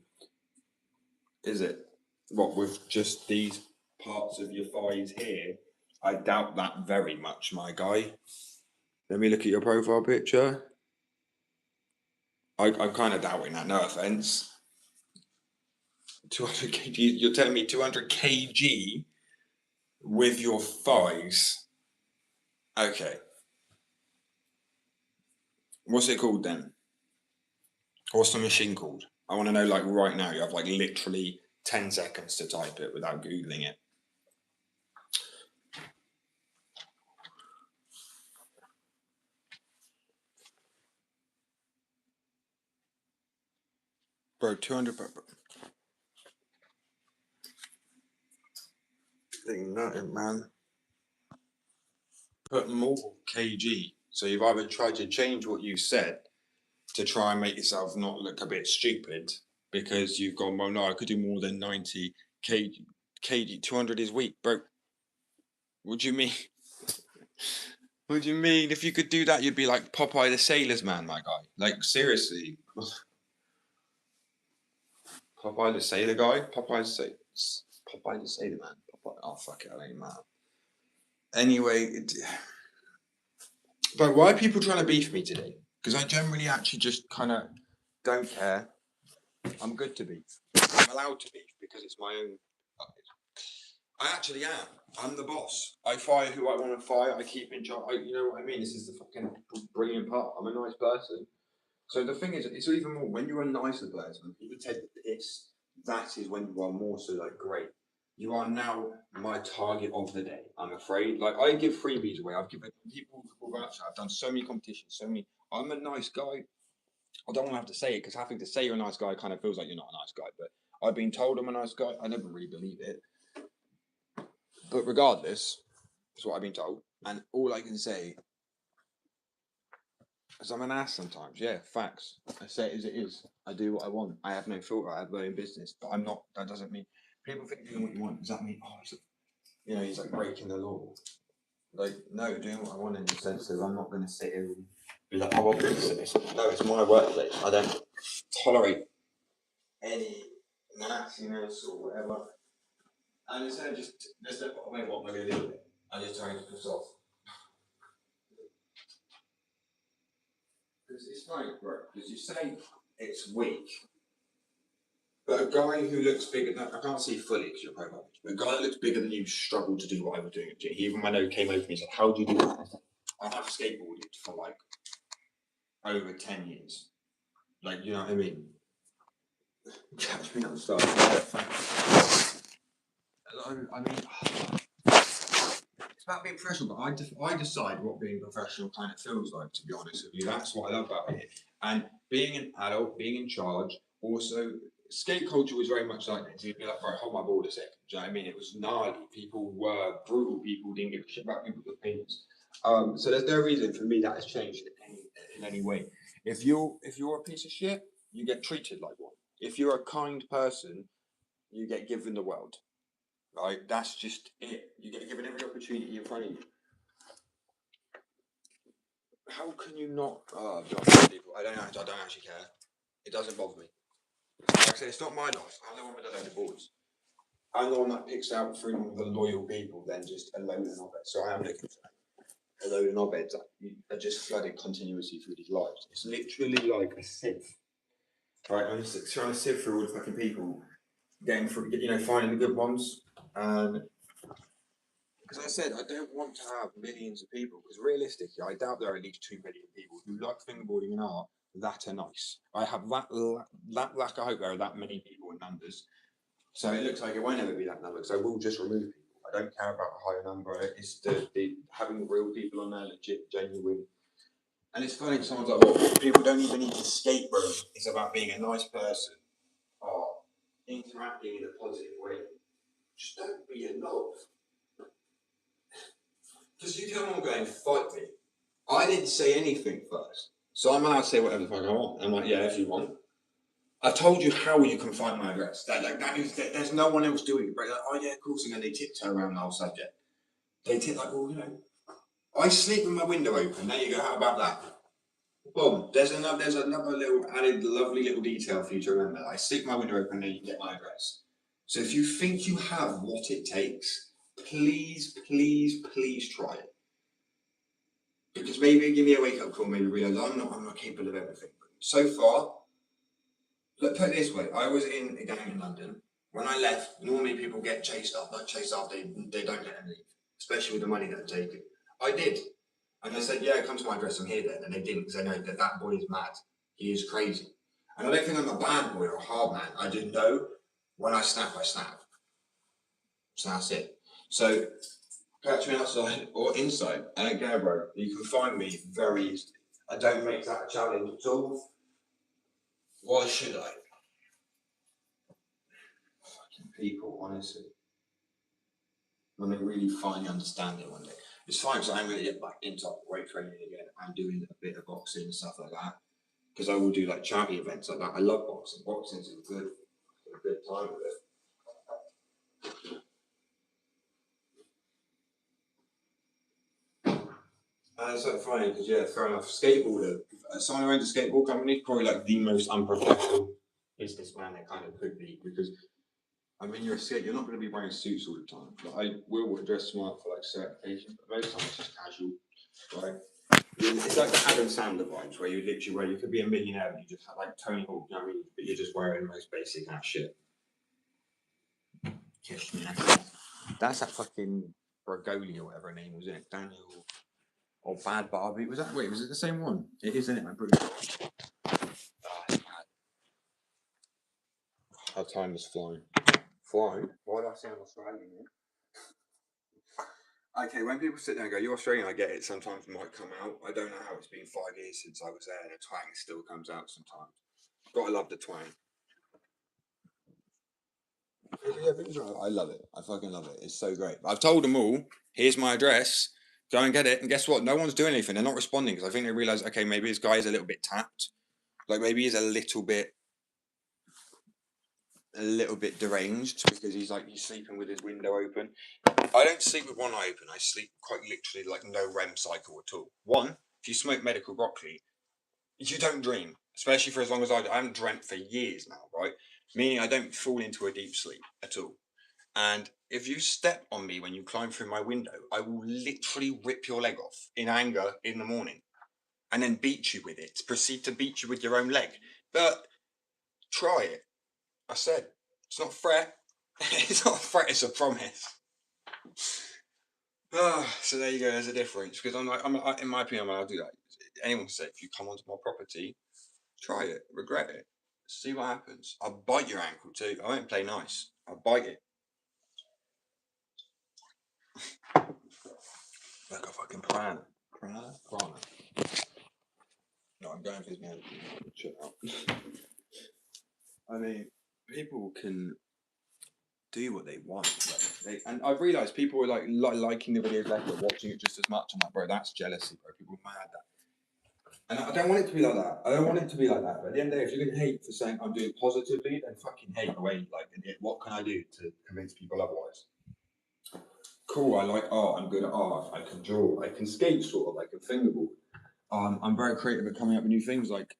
Is it? What with just these parts of your thighs here? I doubt that very much, my guy. Let me look at your profile picture. I'm kind of doubting that. No offense. 200 kg. You're telling me 200 kg with your thighs? Okay. What's it called then? What's the machine called? I want to know, like right now. You have like literally 10 seconds to type it without googling it. Bro, 200. Fucking nothing, man. Put more kg. So you've either tried to change what you said to try and make yourself not look a bit stupid because you've gone, well, no, I could do more than 90 kg. 200 is weak, bro. What do you mean? What do you mean? If you could do that, you'd be like Popeye the Sailor's Man, my guy. Like, seriously. Popeye the Sailor guy? Popeye the Sailor Man. Popeye. Oh, fuck it, I ain't mad. Anyway, but why are people trying to beef me today? Because I generally actually just kind of don't care. I'm good to beef. I'm allowed to beef because it's my own. I actually am. I'm the boss. I fire who I want to fire. I keep in charge. You know what I mean? This is the fucking brilliant part. I'm a nice person. So the thing is, it's even more when you're a nicer person. People take the piss. That is when you are more so like great. You are now my target of the day. I'm afraid. Like I give freebies away. I've given people vouchers. I've done so many competitions. So many. I'm a nice guy. I don't want to have to say it because having to say you're a nice guy kind of feels like you're not a nice guy. But I've been told I'm a nice guy. I never really believe it. But regardless, it's what I've been told. And all I can say is I'm an ass sometimes. Yeah, facts. I say it as it is. I do what I want. I have no filter. I have my own business. But I'm not. That doesn't mean people think doing what you want. Does that mean he's like breaking the law? Like no, doing what I want in the sense of I'm not going to sit here and be like, oh, no, it's my workplace. I don't tolerate any nastiness or whatever. And instead of just what am I going to do with it? I just try to piss off. Because it's funny, bro. Because you say it's weak, but a guy who looks bigger than I can't see fully because you're a profile. But a guy that looks bigger than you struggled to do what I was doing. He even when I came over to me and said, "How do you do that?" I have skateboarded for like over 10 years. Like, you know what I mean? Catch me outside. I mean, it's about being professional, but I decide what being professional kind of feels like, to be honest with you. That's what I love about it. And being an adult, being in charge, also, skate culture was very much like this. You'd be like, right, hold my board a second. Do you know what I mean? It was gnarly. People were brutal. People didn't give a shit about people's opinions. So there's no reason for me that has changed in any way. If you're a piece of shit, you get treated like one. If you're a kind person, you get given the world. Right? That's just it. You get given every opportunity in front of you. How can you not? Oh, God, people. I don't actually care. It doesn't bother me. Like I said, it's not my loss. I'm the one with a load of boards. I'm the one that picks out through the loyal people than just a load of knobheads. So I am looking for a load of knobheads that are just flooded continuously through these lives. It's literally like a sieve. Right? I'm just trying to sieve through all the fucking people, getting through, finding the good ones. And because I said, I don't want to have millions of people, because realistically, I doubt there are at least 2 million people who like fingerboarding and art that are nice. I have that lack of hope there are that many people in numbers. So it looks like it won't ever be that number, so I will just remove people. I don't care about a higher number. It's the having real people on there, legit, genuine. And it's funny, someone's like, well, people don't even need to skate, bro. It's about being a nice person or interacting in a positive way. Just don't be a knob. Because you come on going, fight me. I didn't say anything first. So I'm allowed to say whatever the fuck I want. I'm like, yeah, if you want. I've told you how you can find my address. There's no one else doing it. Like, oh yeah, of course, and then they tiptoe around the whole subject. They tip like, well, I sleep with my window open. There you go. How about that? Boom. There's another little added lovely little detail for you to remember. I sleep with my window open, and you get my address. So if you think you have what it takes, please, please, please try it. Because maybe give me a wake up call, maybe realise I'm not capable of everything. But so far, look, put it this way, I was in a gang in London. When I left, normally people get chased after, they don't let them leave, especially with the money that they're taking. I did. And they said, yeah, come to my address, I'm here then. And they didn't, because they know that boy is mad. He is crazy. And I don't think I'm a bad boy or a hard man. I just know when I snap, I snap. So that's it. So catch me outside or inside. I don't care, bro. You can find me very easily. I don't make that a challenge at all. Why should I? Fucking people, honestly. when they really finally understand it one day. It's fine because I'm going to get back into like, weight training again and doing a bit of boxing and stuff like that. Because I will do like charity events like that. I love boxing. Boxing's a good time with it. It's so funny because yeah, fair enough. Skateboarder, someone who owns a skateboard company, probably like the most unprofessional businessman there kind of could be because I mean you're not going to be wearing suits all the time. Like, I will dress smart for like certification, but most times it's just casual, right? It's like the Adam Sandler vibes where you could be a millionaire and you just have like Tony Hawk, you know what I mean? But you're just wearing the most basic ass shit. Kiss me. That's that fucking Bergoli or whatever her name was, it? Daniel or Bad Barbie. Was it the same one? It is, isn't it? I'm pretty sure. Oh, it's mad. How time is flying. Flying? Why did I say I'm Australian? Okay, when people sit there and go, "You're Australian," I get it. Sometimes it might come out. I don't know how it's been 5 years since I was there, and the twang still comes out sometimes. Gotta love the twang. Yeah, I love it. I fucking love it. It's so great. I've told them all, here's my address, go and get it. And guess what? No one's doing anything. They're not responding because I think they realise, okay, maybe this guy is a little bit tapped. Like maybe he's a little bit deranged because he's sleeping with his window open. I don't sleep with one eye open. I sleep quite literally like no REM cycle at all. One, if you smoke medical broccoli, you don't dream, especially for as long as I do. I haven't dreamt for years now, right? Meaning I don't fall into a deep sleep at all. And if you step on me when you climb through my window, I will literally rip your leg off in anger in the morning and then beat you with it. Proceed to beat you with your own leg. But try it. I said, it's not a threat. It's not a threat, it's a promise. So there you go, there's a difference. Because in my opinion, I'll do that. Anyone say, if you come onto my property, try it, regret it, see what happens. I'll bite your ankle too. I won't play nice. I'll bite it. Like a fucking piranha. Piranha? No, I'm going for his man. Shut up. I mean, people can do what they want. And I've realised people are like liking the videos left or watching it just as much. I'm like, bro, that's jealousy, bro. People are mad that. And I don't want it to be like that. I don't want it to be like that. But at the end of the day, if you're going to hate for saying I'm doing positively, then fucking hate away. Like, what can I do to convince people otherwise? Cool, I like art. I'm good at art. I can draw. I can skate, sort of. I can fingerboard. I'm very creative at coming up with new things like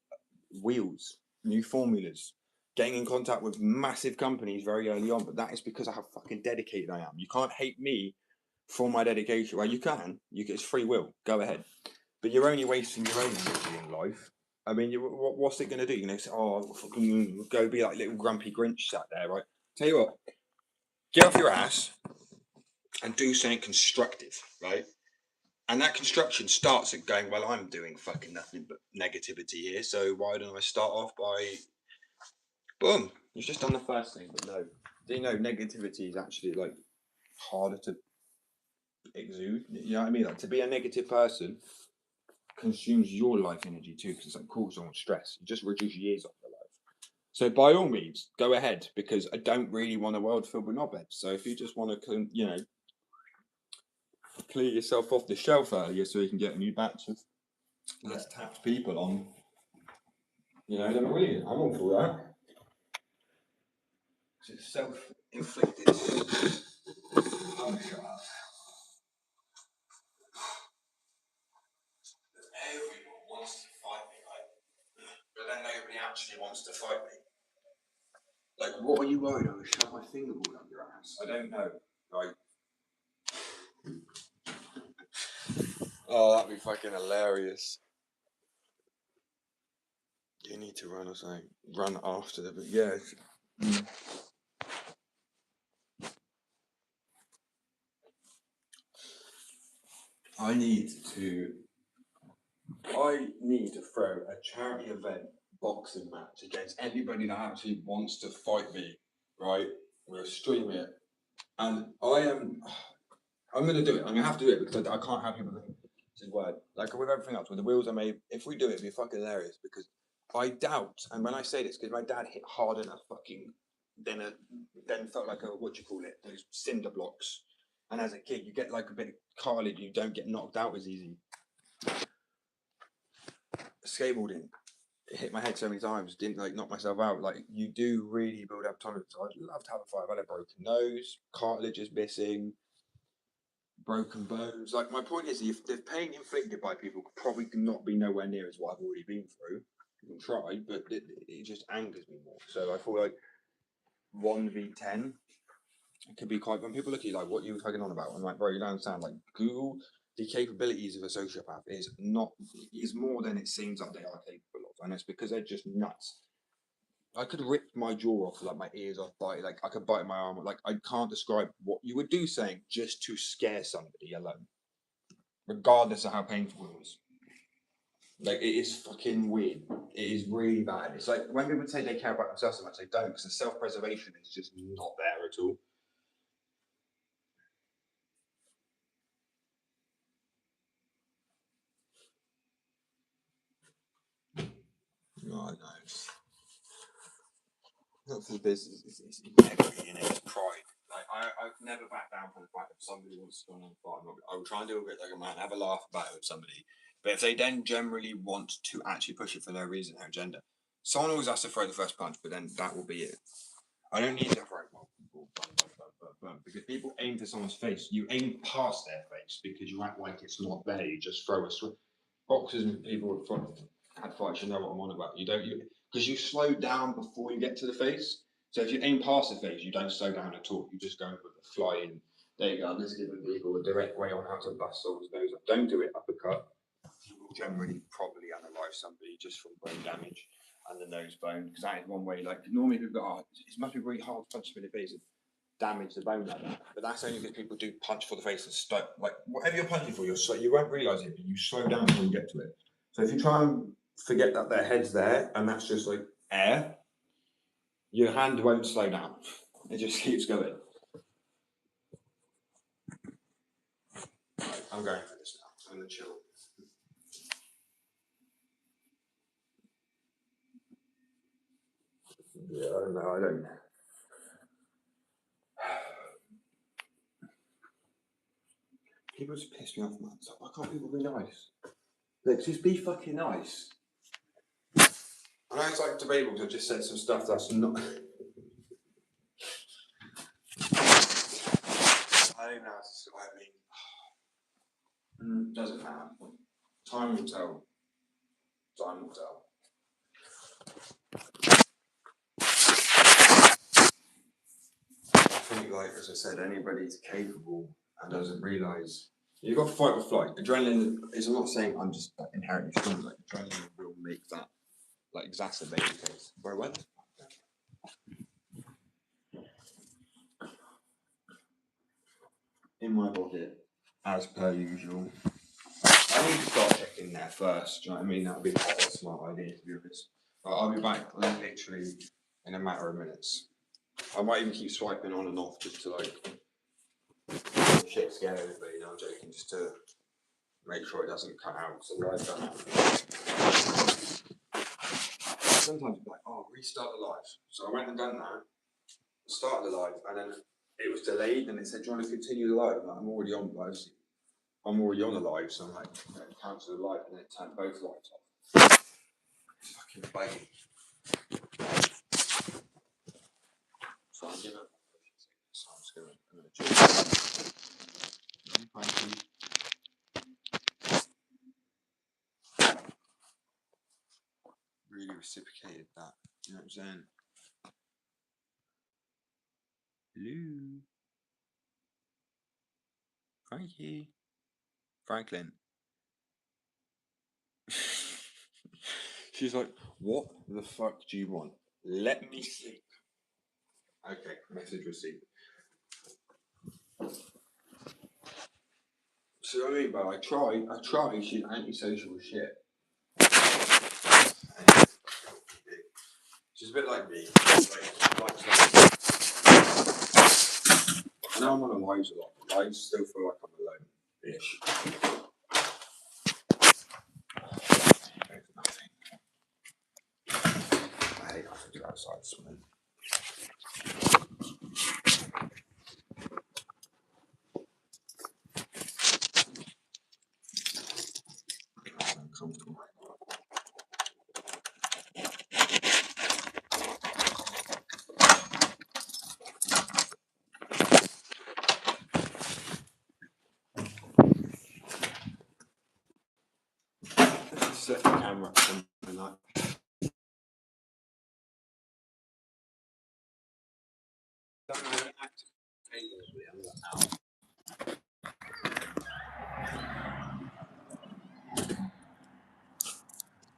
wheels, new formulas, getting in contact with massive companies very early on. But that is because of how fucking dedicated I am. You can't hate me for my dedication. Well, you can. It's free will. Go ahead. But you're only wasting your own energy in life. I mean, what's it going to do? You're going to say, "Oh, fucking go be like little grumpy Grinch sat there," right? Tell you what, get off your ass and do something constructive, right? And that construction starts at going, well, I'm doing fucking nothing but negativity here, so why don't I start off by, boom, you've just done the first thing, but no. Do you know negativity is actually like harder to exude? You know what I mean? Like to be a negative person consumes your life energy too, because it's like cortisol and stress. You just reduce years off your life. So by all means, go ahead, because I don't really want a world filled with knobheads. So if you just want to, clear yourself off the shelf earlier so you can get a new batch of less tapped people on, then brilliant. I'm all for that. It's self-inflicted. Oh, shut up. Everyone wants to fight me, right? But then nobody actually wants to fight me. Like, what are you worried? I'm going to shove my fingerboard up your ass. I don't know. Like, oh, that'd be fucking hilarious. You need to run or something. Run after them. But yeah. I need to throw a charity event boxing match against anybody that actually wants to fight me, right? We'll stream it. And I'm going to do it. I'm going to have to do it because I can't have people think it's his word. Like with everything else, with the wheels I made, if we do it, it'd be fucking hilarious because I doubt, and when I say this, because my dad hit harder than a fucking, then felt like those cinder blocks And as a kid, you get like a bit of cartilage. You don't get knocked out as easy. Skateboarding, it hit my head so many times. Didn't like knock myself out. Like you do really build up tolerance. I'd love to have a fight. I've had a broken nose, cartilage is missing, broken bones. Like my point is, if the pain inflicted by people probably could not be nowhere near as what I've already been through. You can try, but it just angers me more. So I feel like 1v10 it could be quite. When people look at you like, what are you fucking on about? I'm like, bro, you don't understand. Like Google the capabilities of a sociopath is more than it seems like they are capable of, and it's because they're just nuts. I could rip my jaw off, like my ears off, like I could bite my arm. Like I can't describe what you would do saying just to scare somebody alone, regardless of how painful it was. Like it is fucking weird. It is really bad. It's like when people say they care about themselves so much, they don't, because the self-preservation is just not there at all. No, I know. Not for the business, it's integrity and it's pride. Like I've never backed down from the fact if somebody wants to go on a fight, I will try and do a bit like a man, have a laugh about it with somebody. But if they then generally want to actually push it for their reason, their agenda, someone always has to throw the first punch, but then that will be it. I don't need to throw multiple because people aim for someone's face. You aim past their face because you act like it's not there. You just throw a boxers and people had fights. You know what I'm on about. You don't because you slow down before you get to the face. So if you aim past the face, you don't slow down at all. You just go with the flying. There you go. Let's give people a direct way on how to bust someone's nose up. Don't do it uppercut. You will generally probably analyse somebody just from brain damage and the nose bone, because that is one way. Like normally people go, oh, it must be really hard to punch them in the face and damage the bone like that. But that's only because people do punch for the face and stuff. Like whatever you're punching for, you won't realise it, but you slow down before you get to it. So if you try and forget that their head's there and that's just like air, your hand won't slow down. It just keeps going. Right, I'm going for this now. I'm gonna chill. Yeah, I don't know. I don't. People just piss me off, man. So why can't people be nice? Like, just be fucking nice. I know it's like debatable because I just said some stuff that's not. I don't know. It's what I mean. Doesn't matter. Time will tell. Time will tell. I think, like as I said, anybody's capable and doesn't realise. You've got fight or flight. Adrenaline is. I'm not saying I'm just inherently strong. Like adrenaline will make that like exacerbate the case. Bro, when? In my pocket, as per usual. I need to start checking there first. Do you know what I mean? That would be quite a smart idea, to be honest. But I'll be back literally in a matter of minutes. I might even keep swiping on and off just to like shit scare everybody. No, I'm joking, just to make sure it doesn't cut out. So I've done that. Sometimes it's like, oh, restart the live. So I went and done that, started the live, and then it was delayed, and it said, do you want to continue the live? Like, I'm already on live. I'm already on the live, so I'm like, cancel the live, and then turn both lights off. Fucking baby. So I'm gonna. So I'm just gonna choose. Really reciprocated that. You know what I'm saying? Hello. Frankie. Franklin. She's like, what the fuck do you want? Let me sleep. Okay, message received. So I mean, but I try, she's antisocial as shit. She's a bit like me. I know I'm on the lives a lot, but I still feel like I'm alone-ish. There's nothing. I hate having to go outside swimming.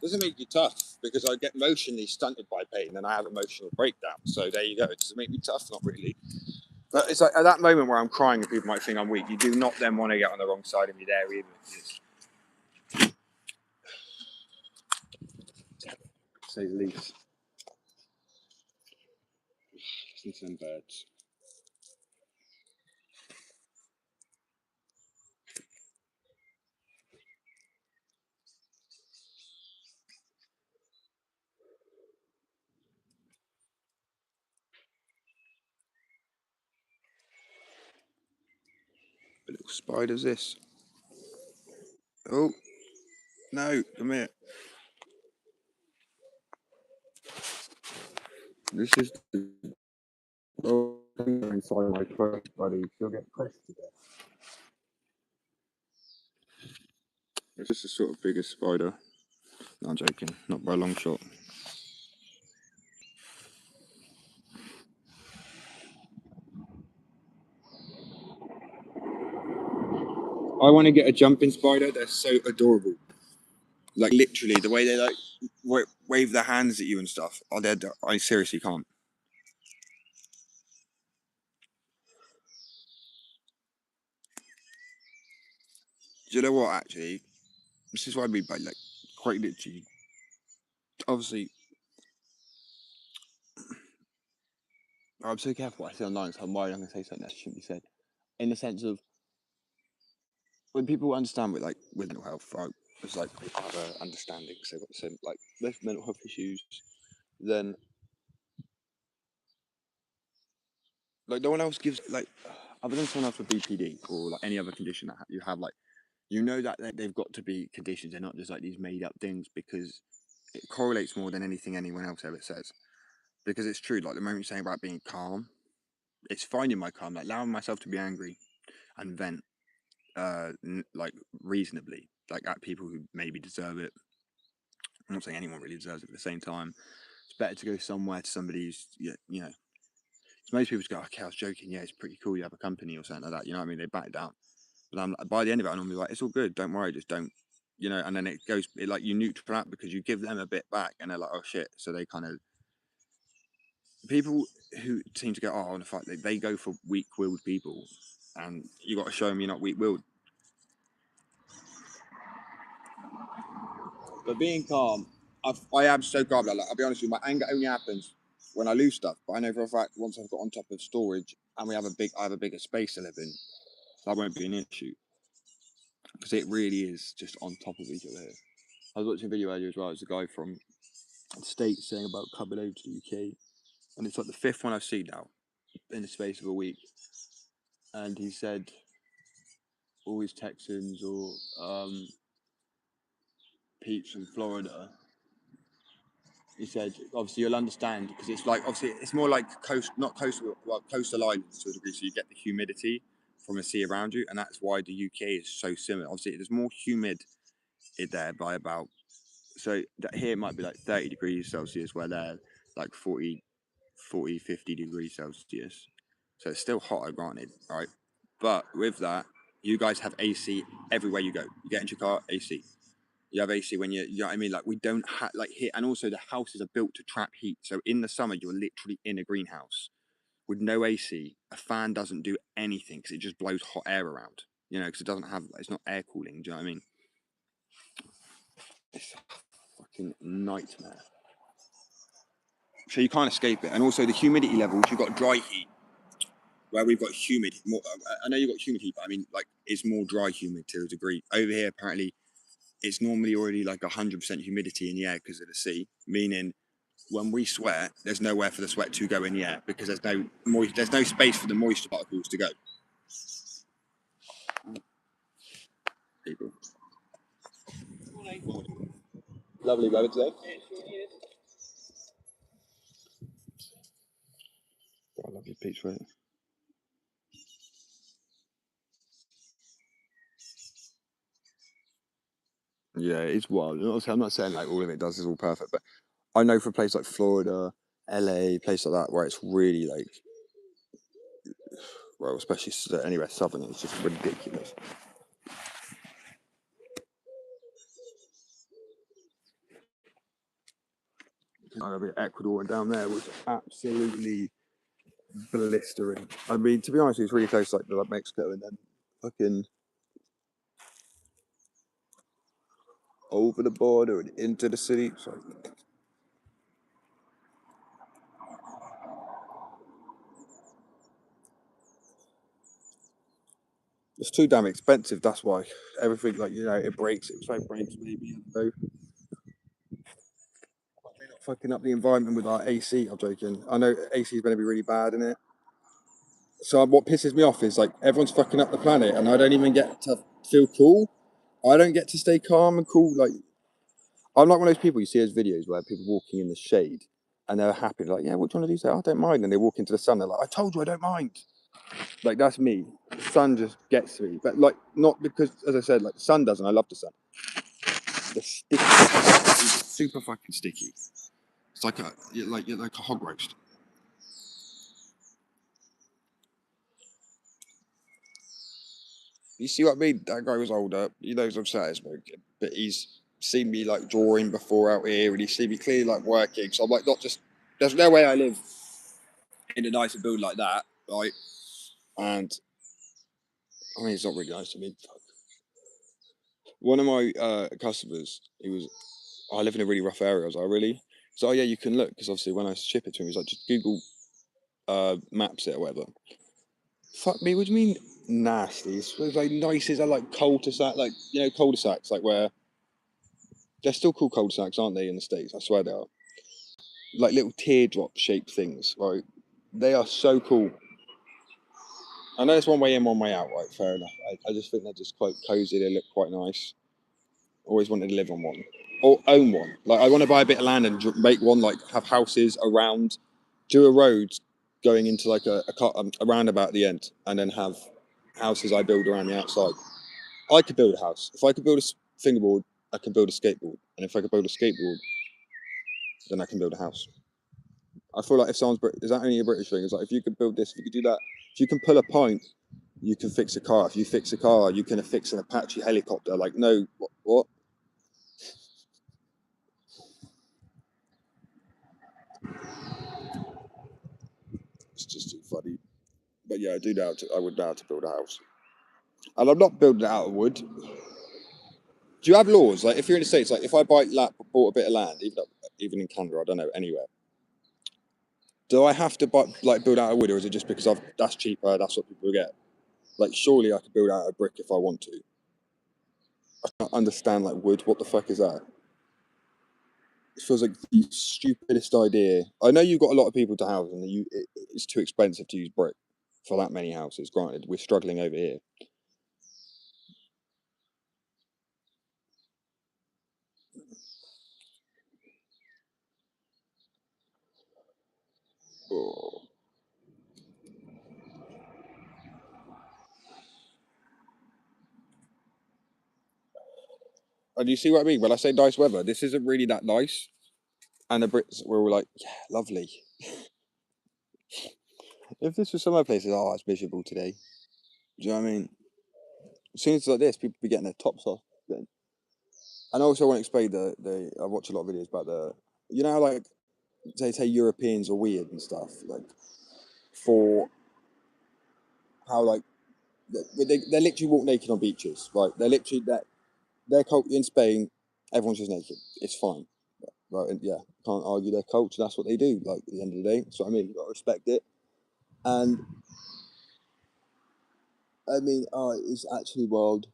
doesn't make you tough because I get emotionally stunted by pain and I have emotional breakdowns. So there you go. Does it make me tough? Not really. But it's like at that moment where I'm crying and people might think I'm weak, you do not then want to get on the wrong side of me there either. To say the least. Listen to them birds. A little spider's this. Oh, no, come here. This is the inside my throat, buddy. You'll get pressed to death. It's just a sort of bigger spider. No, I'm joking, not by a long shot. I want to get a jumping spider. They're so adorable. Like literally, the way they like wave their hands at you and stuff. Oh, I seriously can't. Do you know what? Actually, this is why we like quite literally. Obviously, I'm so careful what I say online, so I'm worried I'm going to say something that shouldn't be said. In the sense of when people understand with mental health, right? It's like people have an understanding, so they've got the same like with mental health issues, then like no one else gives like other than someone else with BPD or like any other condition that you have, like you know that they've got to be conditions. They're not just like these made up things because it correlates more than anything anyone else ever says. Because it's true, like the moment you're saying about being calm, it's finding my calm, like allowing myself to be angry and vent, like reasonably, like at people who maybe deserve it. I'm not saying anyone really deserves it, but at the same time, it's better to go somewhere to somebody who's, you know, so most people just go, okay, I was joking, yeah, it's pretty cool, you have a company or something like that, you know what I mean? They back it down. But I'm by the end of it, I'm normally like, it's all good, don't worry, just don't, you know, and then it goes, like you neutral out because you give them a bit back and they're like, oh shit. So they kind of, people who seem to go, oh, in fact, they go for weak-willed people and you got to show them you're not weak-willed. But being calm, I am so calm. Like, I'll be honest with you, my anger only happens when I lose stuff. But I know for a fact once I've got on top of storage and I have a bigger space to live in, that won't be an issue. Because it really is just on top of each other. I was watching a video earlier as well. It's a guy from the States saying about coming over to the UK. And it's like the 5th one I've seen now in the space of a week. And he said all his Texans or peeps from Florida, he said, obviously you'll understand because it's like obviously it's more like coastal islands to a degree, so you get the humidity from the sea around you, and that's why the UK is so similar. Obviously, there's more humid in there by about here it might be like 30 degrees Celsius, where they're like 40, 50 degrees Celsius. So it's still hot, granted, right? But with that, you guys have AC everywhere you go. You get into your car, AC. You have AC when you know what I mean? Like we don't have like here, and also the houses are built to trap heat. So in the summer, you're literally in a greenhouse with no AC. A fan doesn't do anything because it just blows hot air around. You know, because it's not air cooling. Do you know what I mean? It's a fucking nightmare. So you can't escape it, and also the humidity levels. You've got dry heat, where we've got humid. More, I know you've got humid heat, but I mean, like it's more dry humid to a degree. Over here, apparently, it's normally already like 100% humidity in the air because of the sea, meaning when we sweat, there's nowhere for the sweat to go in the air because there's no space for the moisture particles to go. People. Lovely weather today. I love your peach fruit. Yeah, it's wild. Obviously, I'm not saying like all of it does is all perfect, but I know for a place like Florida, LA, place like that where it's really like, well, especially anywhere southern, it's just ridiculous. Ecuador and down there was absolutely blistering. I mean, to be honest, it was really close, like Mexico, and then fucking over the border and into the city. So it's too damn expensive. That's why everything, like, it breaks. It's like breaks maybe. So we're not fucking up the environment with our AC. I'm joking. I know AC is going to be really bad in it. So what pisses me off is like everyone's fucking up the planet, and I don't even get to feel cool. I don't get to stay calm and cool. Like, I'm not one of those people you see those videos where people walking in the shade and they're happy, like, yeah, what do you want to do? Say, I don't mind. And they walk into the sun, they're like, I told you I don't mind. Like, that's me. The sun just gets me. But, like, not because, as I said, like, the sun doesn't. I love the sun. The sticky, it's super fucking sticky. It's like a hog roast. You see what I mean? That guy was older. He knows I'm sat smoking, but he's seen me like drawing before out here, and he's seen me clearly like working. So I'm like, not just. There's no way I live in a nicer build like that, right? And I mean, it's not really nice to me. One of my customers, I live in a really rough area. I was like, really? So, oh yeah, you can look, because obviously when I ship it to him, he's like, just Google maps it or whatever. Fuck me, what do you mean nasty? It's like nice as like cul-de-sac, like, cul-de-sacs, like where they're still called cul-de-sacs, aren't they, in the States? I swear they are. Like little teardrop shaped things, right? They are so cool. I know it's one way in, one way out, right? Fair enough. I just think they're just quite cozy. They look quite nice. Always wanted to live on one or own one. Like, I want to buy a bit of land and make one, like have houses around, do a road going into like a roundabout at the end, and then have houses I build around the outside. I could build a house. If I could build a fingerboard, I can build a skateboard. And if I could build a skateboard, then I can build a house. I feel like if someone's is that only a British thing? It's like, if you could build this, if you could do that, if you can pull a pint, you can fix a car. If you fix a car, you can fix an Apache helicopter. Like, no, what? It's just too funny. But yeah, I would know how to build a house. And I'm not building it out of wood. Do you have laws? Like, if you're in the States, like if I bought a bit of land, even in Canada, I don't know, anywhere, do I have to build out of wood, or is it just because that's cheaper, that's what people get? Like, surely I could build out of brick if I want to. I don't understand, like, wood. What the fuck is that? It feels like the stupidest idea. I know you've got a lot of people to house, and it's too expensive to use brick for that many houses. Granted, we're struggling over here. Oh. And you see what I mean? When I say nice weather, this isn't really that nice. And the Brits were all like, yeah, lovely. If this was some other places, oh, it's miserable today. Do you know what I mean? As soon as it's like this, people be getting their tops off. Then. And I also want to explain I watch a lot of videos about how, like, they say Europeans are weird and stuff, like, for how, like, they literally walk naked on beaches, right? They're literally, their culture in Spain, everyone's just naked. It's fine. Right, and yeah, can't argue their culture. That's what they do. Like, at the end of the day, that's what I mean. You gotta respect it. And I mean, it's actually wild.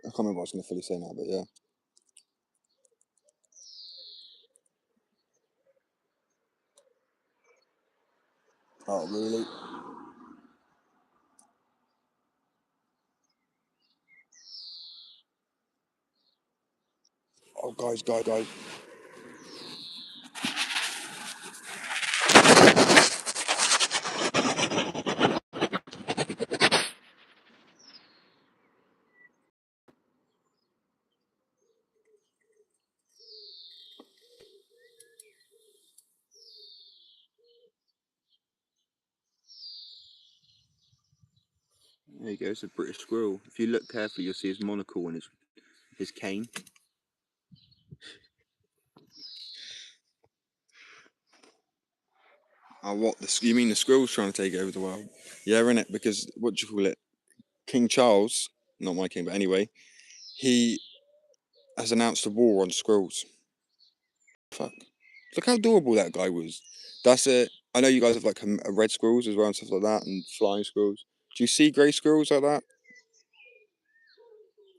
I can't remember what I was going to fully say now, but yeah. Oh, really? Oh, guys. There you go. It's a British squirrel. If you look carefully, you'll see his monocle and his cane. Oh, what? You mean the squirrels trying to take over the world? Yeah, innit? Because, what do you call it? King Charles, not my king, but anyway, he has announced a war on squirrels. Fuck. Look how adorable that guy was. That's it. I know you guys have like red squirrels as well and stuff like that, and flying squirrels. Do you see grey squirrels like that?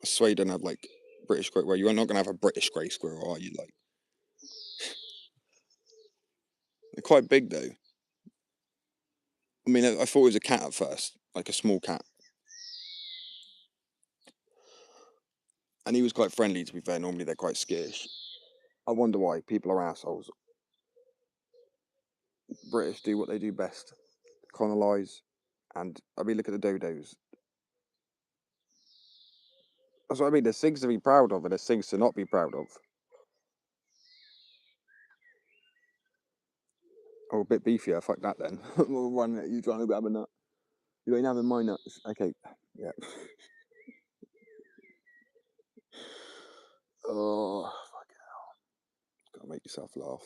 I swear you don't have like British grey. Well, you're not gonna have a British grey squirrel, are you? Like, they're quite big though. I mean, I thought it was a cat at first, like a small cat, and he was quite friendly. To be fair, normally they're quite skittish. I wonder why people are assholes. British do what they do best: colonise. And I mean, look at the dodos. That's what I mean. There's things to be proud of, and there's things to not be proud of. Oh, a bit beefier. Fuck that then. One that you trying to have a nut. You ain't having my nuts. Okay. Yeah. Oh, fuck it. Gotta make yourself laugh.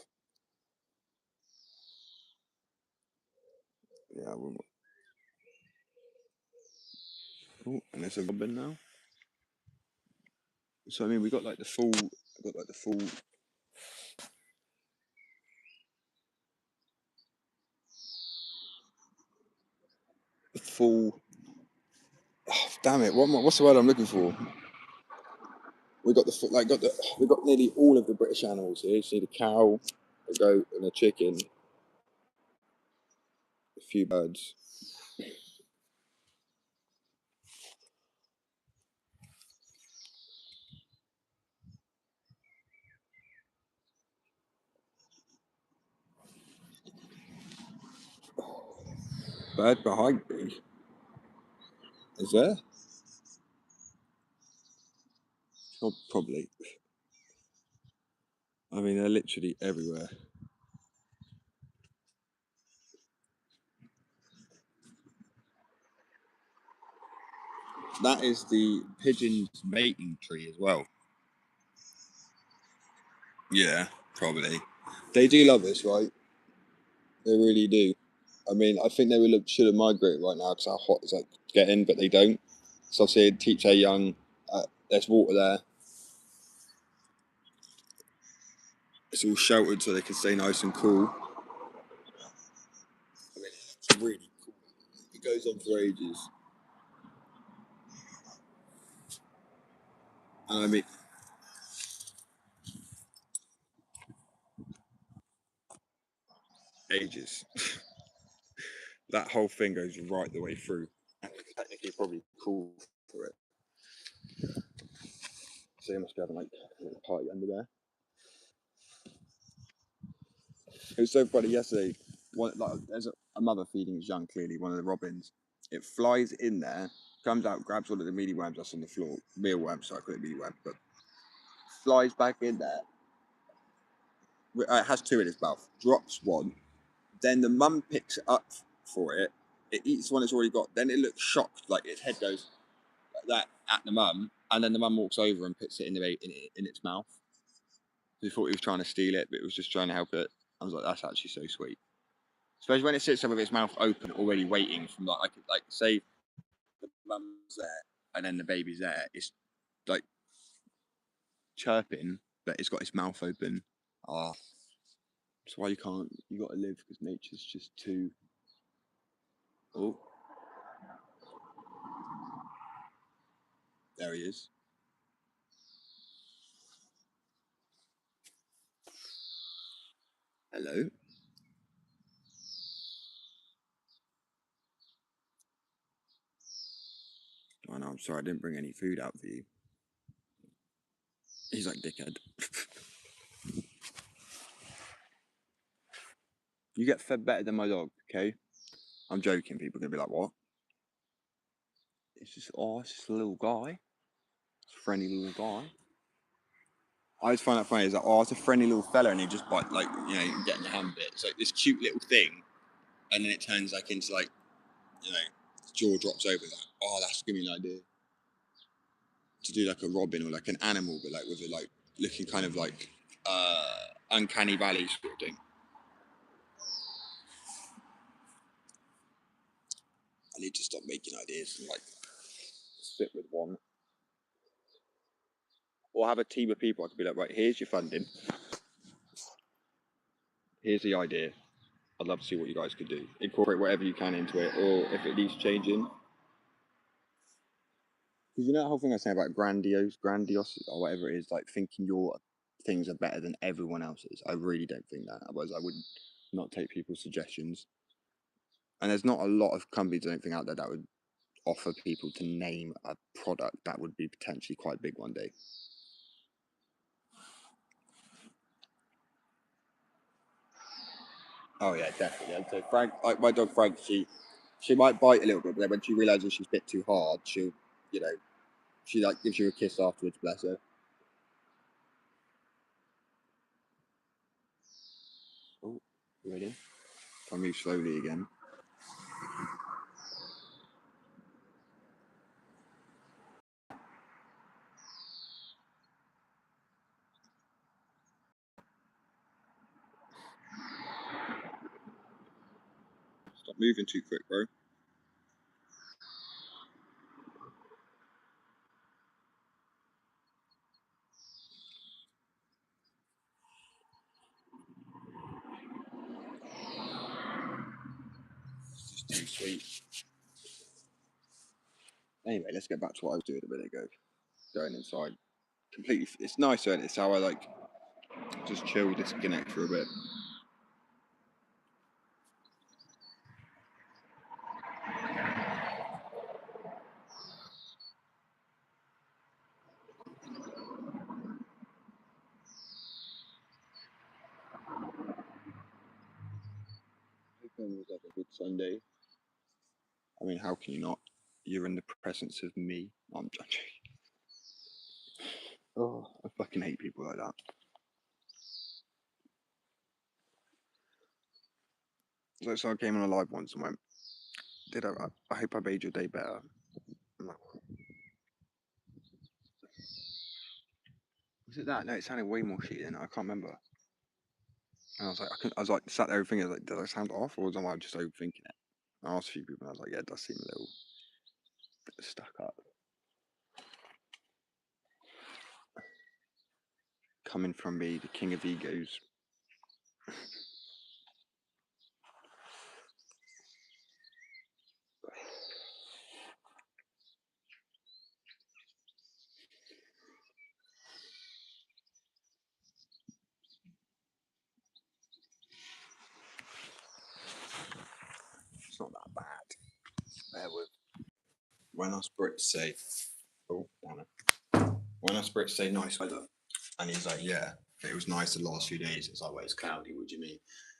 Yeah. Oh, and there's a robin now. So I mean, we got like the full. Full. Oh, damn it! What's the word I'm looking for? We got we got nearly all of the British animals here. You see the cow, a goat, and a chicken. A few birds. Bird behind me. Is there? Probably. I mean, they're literally everywhere. That is the pigeon's mating tree as well. Yeah, probably. They do love us, right? They really do. I mean, I think they should have migrated right now because how hot it's like getting, but they don't. So obviously, teach our young. There's water there. It's all sheltered so they can stay nice and cool. I mean, it's really cool. It goes on for ages. And I mean, ages. That whole thing goes right the way through. And technically, probably cool for it. So you must be having like a little party under there. It was so funny yesterday. There's a mother feeding its young, clearly, one of the robins. It flies in there, comes out, grabs one of the mealyworms that's on the floor. Mealworms, so I call it mealyworm, but flies back in there. It has two in its mouth, drops one. Then the mum picks it up for it. It eats one it's already got. Then it looks shocked, like its head goes like that at the mum. And then the mum walks over and puts it in its mouth. We thought he was trying to steal it, but it was just trying to help it. I was like, that's actually so sweet. Especially when it sits there with its mouth open, already waiting from like, I could like say the mum's there and then the baby's there. It's like chirping, but it's got its mouth open. Ah, that's why you got to live because nature's just too. Oh, there he is. Hello. Oh no, I'm sorry, I didn't bring any food out for you. He's like dickhead. You get fed better than my dog, okay? I'm joking. People are gonna be like, "What?" It's just a little guy. It's a friendly little guy. I always find that funny. Is like, it's a friendly little fella, and he just bite like getting your hand bit. It's like this cute little thing, and then it turns like into like jaw drops over that. Oh, that's giving me an idea to do like a robin or like an animal, but like with a like looking kind of like uncanny valley sort of thing. I need to stop making ideas and like sit with one. Or have a team of people. I could be like, right, here's your funding. Here's the idea. I'd love to see what you guys could do. Incorporate whatever you can into it, or if it needs changing. Because you know the whole thing I was saying about grandiose, or whatever it is, like thinking your things are better than everyone else's. I really don't think that. Otherwise, I would not take people's suggestions. And there's not a lot of companies, I don't think, out there that would offer people to name a product that would be potentially quite big one day. Oh yeah, definitely. And so Frank, like my dog Frank, she might bite a little bit, but then when she realizes she's bit too hard, she'll, you know, she like gives you a kiss afterwards. Bless her. Oh, you ready? If I move slowly again. Stop moving too quick, bro. It's just too sweet. Anyway, let's get back to what I was doing a minute ago. Going inside. Completely, it's nicer, and it's how I like just chill, disconnect for a bit. Hope it was like a good Sunday. I mean, how can you not? You're in the presence of me. I'm judging. Oh, I fucking hate people like that. So I came on a live once and went, I hope I made your day better. I'm like, was it that? No, it sounded way more shitty than I can't remember. And I was like, I was like, sat there thinking, like, did I sound off or was I just overthinking it? I asked a few people and I was like, yeah, it does seem a little bit stuck up. Coming from me, the king of egos. It's not that bad. Bear with. When us Brits say, oh, damn it. When us Brits say nice weather, and he's like, yeah, it was nice the last few days. It's like, well, it's cloudy. What do you mean?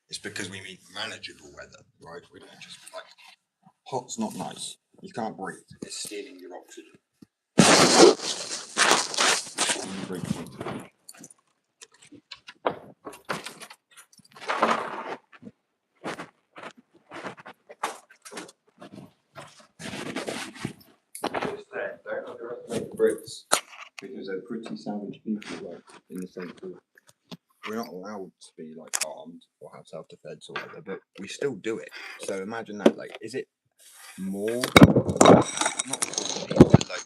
It's because we mean manageable weather, right? We don't just like hot's not nice. You can't breathe. It's stealing your oxygen. Don't underestimate the Brits because they're pretty savage people, like in the sense of we're not allowed to be like armed or have self-defense or whatever, but we still do it. So imagine that. Like, is it more not risky, but like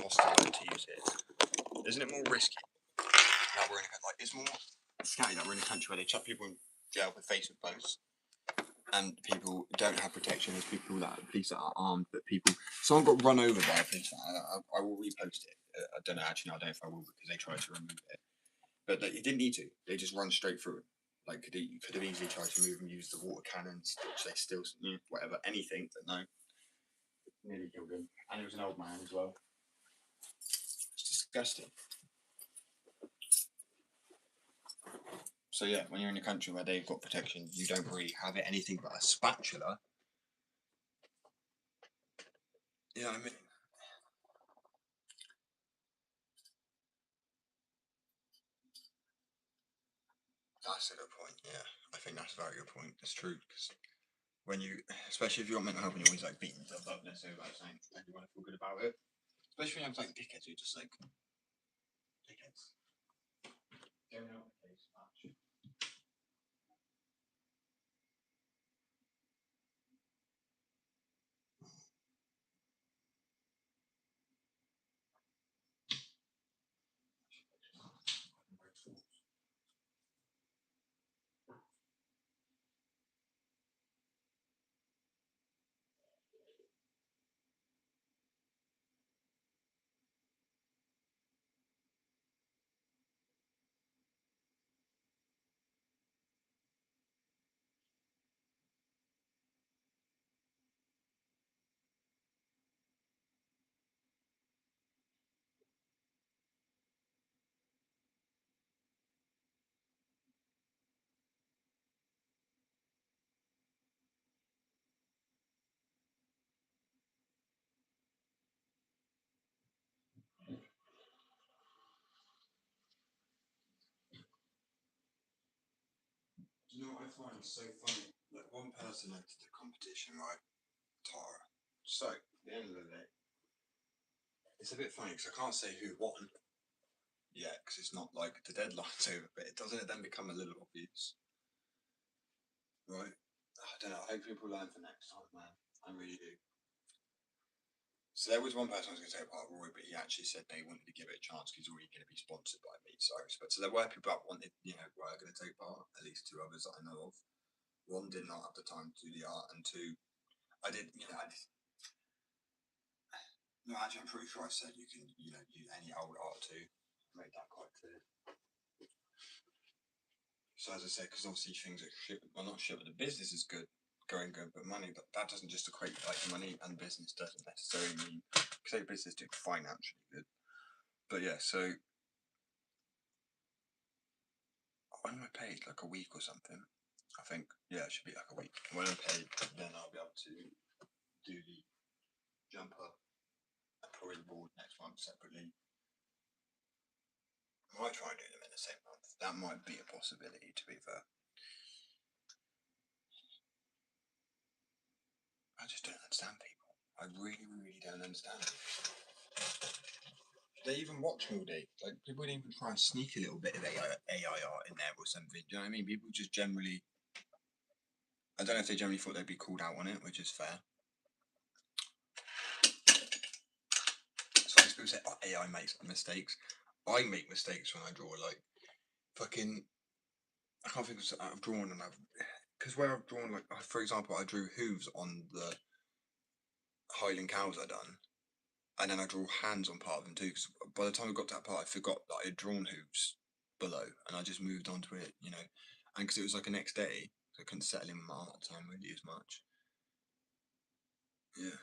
hostile to use it? Isn't it more risky that we're in a like it's more scary that we're in a country where they chuck people in jail for Facebook posts and people don't have protection? There's people that police that are armed, but people someone got run over by a police van. I will repost it. I don't know actually. No, I don't know if I will because they tried to remove it. But like, you didn't need to. They just run straight through it. Like you could have easily tried to move and use the water cannons, which they still, whatever, anything. But no, nearly killed him, and it was an old man as well. It's disgusting. So yeah, when you're in a country where they've got protection, you don't really have it anything but a spatula. Yeah, I mean. That's a good point. Yeah, I think that's a very good point. It's true because when you, especially if you're mental health, and you're always like beating yourself up necessarily about saying and you want to feel good about it. Especially when you have like dickheads who just like dickheads. Going out with case much. you know what I find so funny? Like one person entered the competition, right? Tara. So at the end of the day, it's a bit funny because I can't say who won yet because it's not like the deadline's over, but it doesn't then become a little obvious, right? I don't know. I hope people learn for next time, man. I really do. So there was one person I was going to take part, Roy, but he actually said they wanted to give it a chance because he's already going to be sponsored by me. So I respect. So there were people that wanted, were going to take part. At least two others that I know of. One did not have the time to do the art, and two, I did. No, actually, I'm pretty sure I said you can, use any old art too. I made that quite clear. So as I said, because obviously things are shit. Well, not shit, but the business is good. Going good, but money, that doesn't just equate like money and business doesn't necessarily mean say business doing financially good. But yeah, so when am I paid? Like a week or something? I think it should be like a week. When I'm paid, then I'll be able to do the jumper and probably the board next month separately. I might try and do them in the same month. That might be a possibility, to be fair. I just don't understand people. I really, really don't understand it. They even watch me all day. Like people would even try and sneak a little bit of AI art in there or something. Do you know what I mean? People just generally. I don't know if they generally thought they'd be called out on it, which is fair. Sometimes people say, "Oh, AI makes mistakes." I make mistakes when I draw. Like fucking. I can't think of. I've drawn and because where I've drawn, like for example, I drew hooves on the Highland cows I done, and then I draw hands on part of them too. Because by the time I got to that part, I forgot that I had drawn hooves below, and I just moved on to it, and because it was like a next day, so I couldn't settle in with my art time really as much. Yeah.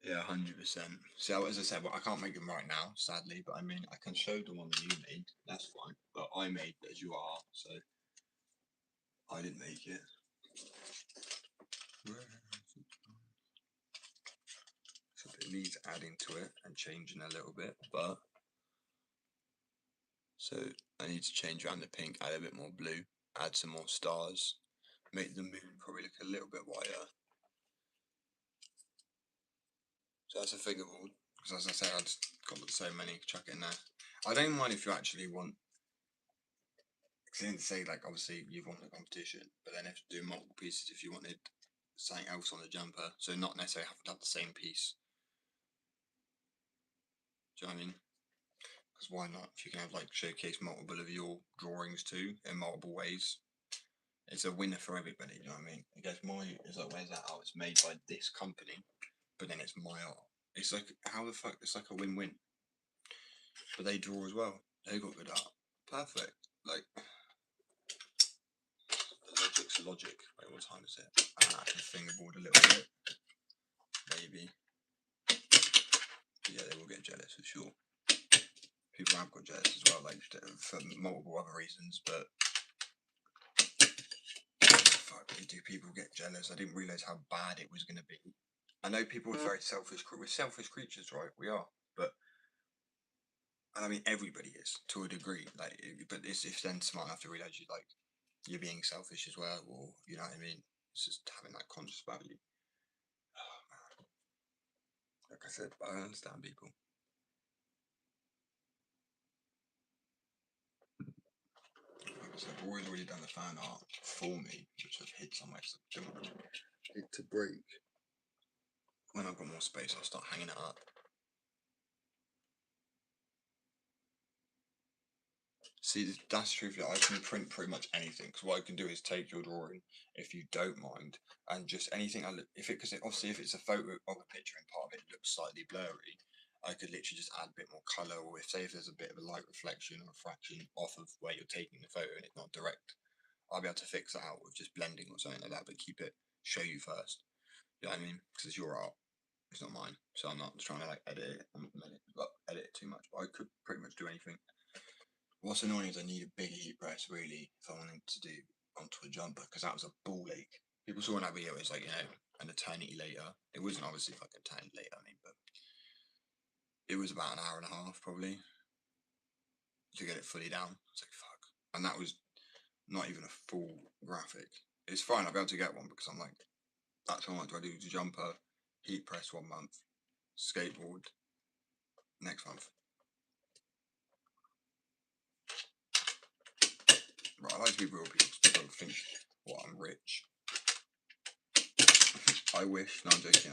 Yeah, 100%. So as I said, well, I can't make them right now, sadly. But I mean, I can show the one that you made. That's fine. But I made as you are, so I didn't make it. So it needs adding to it and changing a little bit, but so I need to change around the pink, add a bit more blue, add some more stars, make the moon probably look a little bit whiter. So that's a figure board, because as I said, I just got so many, chuck it in there. I don't mind if you actually want, because I didn't say like obviously you've won the competition, but then if you do multiple pieces if you wanted something else on the jumper, so not necessarily have to have the same piece. Do you know what I mean? Because why not? If you can have like showcase multiple of your drawings too in multiple ways, it's a winner for everybody. You know what I mean? I guess it's like, where's that art? It's made by this company, but then it's my art. It's like, how the fuck? It's like a win-win. But they draw as well. They got good art. Perfect. Like the logic's logic. Wait, what time is it? I can fingerboard a little bit, maybe. But yeah, they will get jealous for sure. People have got jealous as well, like for multiple other reasons. But fuck, do people get jealous? I didn't realize how bad it was gonna be. I know people are very selfish. We're selfish creatures, right? We are, but I mean everybody is to a degree. Like, but it's if then smart enough to realize you're being selfish as well, or you know what I mean. It's just having that conscious value. Oh, man. Like I said, I understand people. Like I said, Roy's already done the fan art for me, which I've hid somewhere. So I don't want it to break. When I've got more space, I'll start hanging it up. See, that's true. I can print pretty much anything. Because what I can do is take your drawing, if you don't mind, and just anything because obviously if it's a photo of a picture and part of it looks slightly blurry, I could literally just add a bit more color, or if there's a bit of a light reflection or refraction off of where you're taking the photo and it's not direct, I'll be able to fix that out with just blending or something like that. But show you first. You know what I mean? Because it's your art. It's not mine, so I'm not trying to like edit it too much. But I could pretty much do anything. What's annoying is I need a big heat press really if I wanted to do onto a jumper, because that was a ball ache. People saw in that video it was like, an eternity later. It wasn't obviously like an eternity later, but it was about an hour and a half probably. to get it fully down. It's like fuck, and that was not even a full graphic. It's fine. I'll be able to get one because I'm like, that's how much do I do to jumper, heat press 1 month, skateboard next month. Right, I like to be real people. People don't think, well, I'm rich. I wish, no, I'm joking.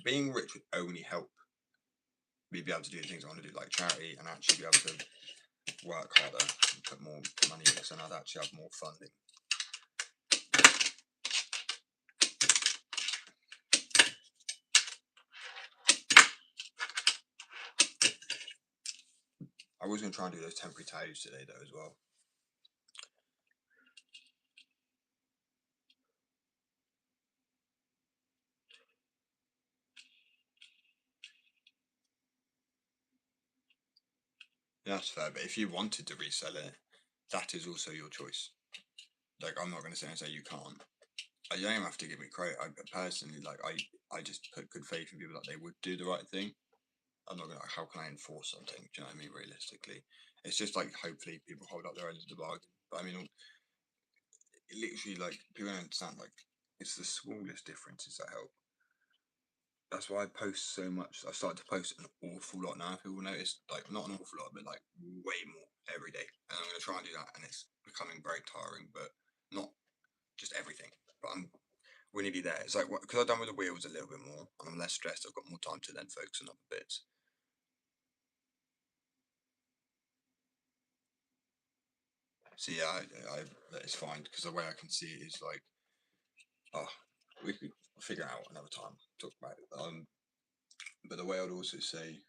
Being rich would only help me be able to do the things I want to do, like charity, and actually be able to work harder and put more money in this, and I'd actually have more funding. I was going to try and do those temporary tattoos today, though, as well. Yeah, that's fair, but if you wanted to resell it, that is also your choice. Like, I'm not going to sit and say you can't. You don't even have to give me credit. I personally, like, I just put good faith in people that they would do the right thing. I'm not gonna, how can I enforce something? Do you know what I mean? Realistically, it's just like hopefully people hold up their end of the bargain. But I mean, literally, like people don't understand. Like it's the smallest differences that help. That's why I post so much. I started to post an awful lot now. People notice, like not an awful lot, but like way more every day. And I'm gonna try and do that. And it's becoming very tiring, but not just everything. But we're nearly there. It's like because I've done with the wheels a little bit more, and I'm less stressed. I've got more time to then focus on other bits. So yeah, it's fine because the way I can see it is like, oh, we could figure out another time talk about it. But the way I'd also say,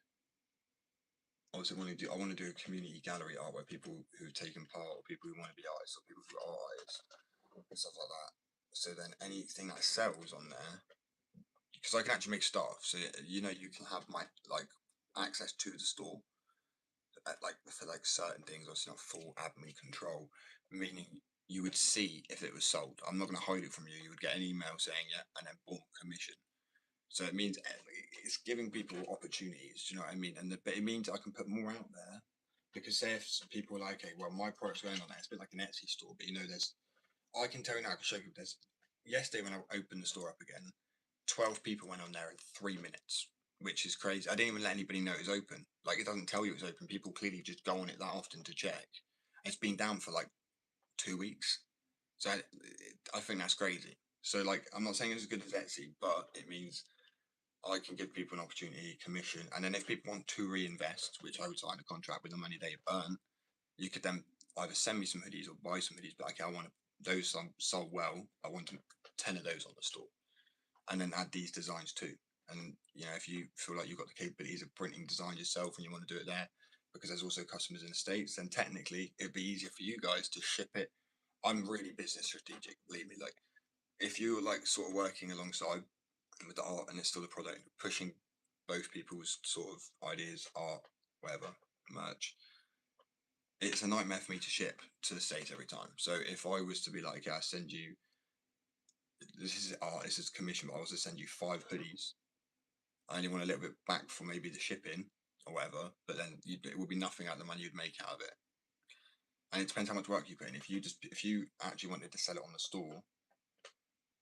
I want to do a community gallery art where people who've taken part, or people who want to be artists, or people who are artists, and stuff like that. So then anything that sells on there, because I can actually make stuff. So you know you can have my like access to the store, like for like certain things, obviously not full admin control, meaning you would see if it was sold. I'm not going to hide it from you. You would get an email saying yeah, and then boom, commission. So it means it's giving people opportunities. Do you know what I mean? But it means I can put more out there because say if people are like, okay, well, my product's going on there. It's a bit like an Etsy store, but you know, I can tell you now. I can show you. There's yesterday when I opened the store up again, 12 people went on there in 3 minutes, which is crazy. I didn't even let anybody know it was open. Like it doesn't tell you it's open. People clearly just go on it that often to check. It's been down for like 2 weeks, so I think that's crazy. So like, I'm not saying it's as good as Etsy, but it means I can give people an opportunity, commission, and then if people want to reinvest, which I would sign a contract with the money they earn, you could then either send me some hoodies or buy some hoodies. But okay, I want those sold well. I want 10 of those on the store, and then add these designs too. And you know, if you feel like you've got the capabilities of printing design yourself and you want to do it there, because there's also customers in the States, then technically it'd be easier for you guys to ship it. I'm really business strategic, believe me. Like if you're like sort of working alongside with the art and it's still a product, pushing both people's sort of ideas, art, whatever, merch, it's a nightmare for me to ship to the States every time. So if I was to be like, okay, I send you this is art, this is commission, but I also send you 5 hoodies. I only want a little bit back for maybe the shipping or whatever, but then it would be nothing out of the money you'd make out of it. And it depends how much work you put in. If you actually wanted to sell it on the store,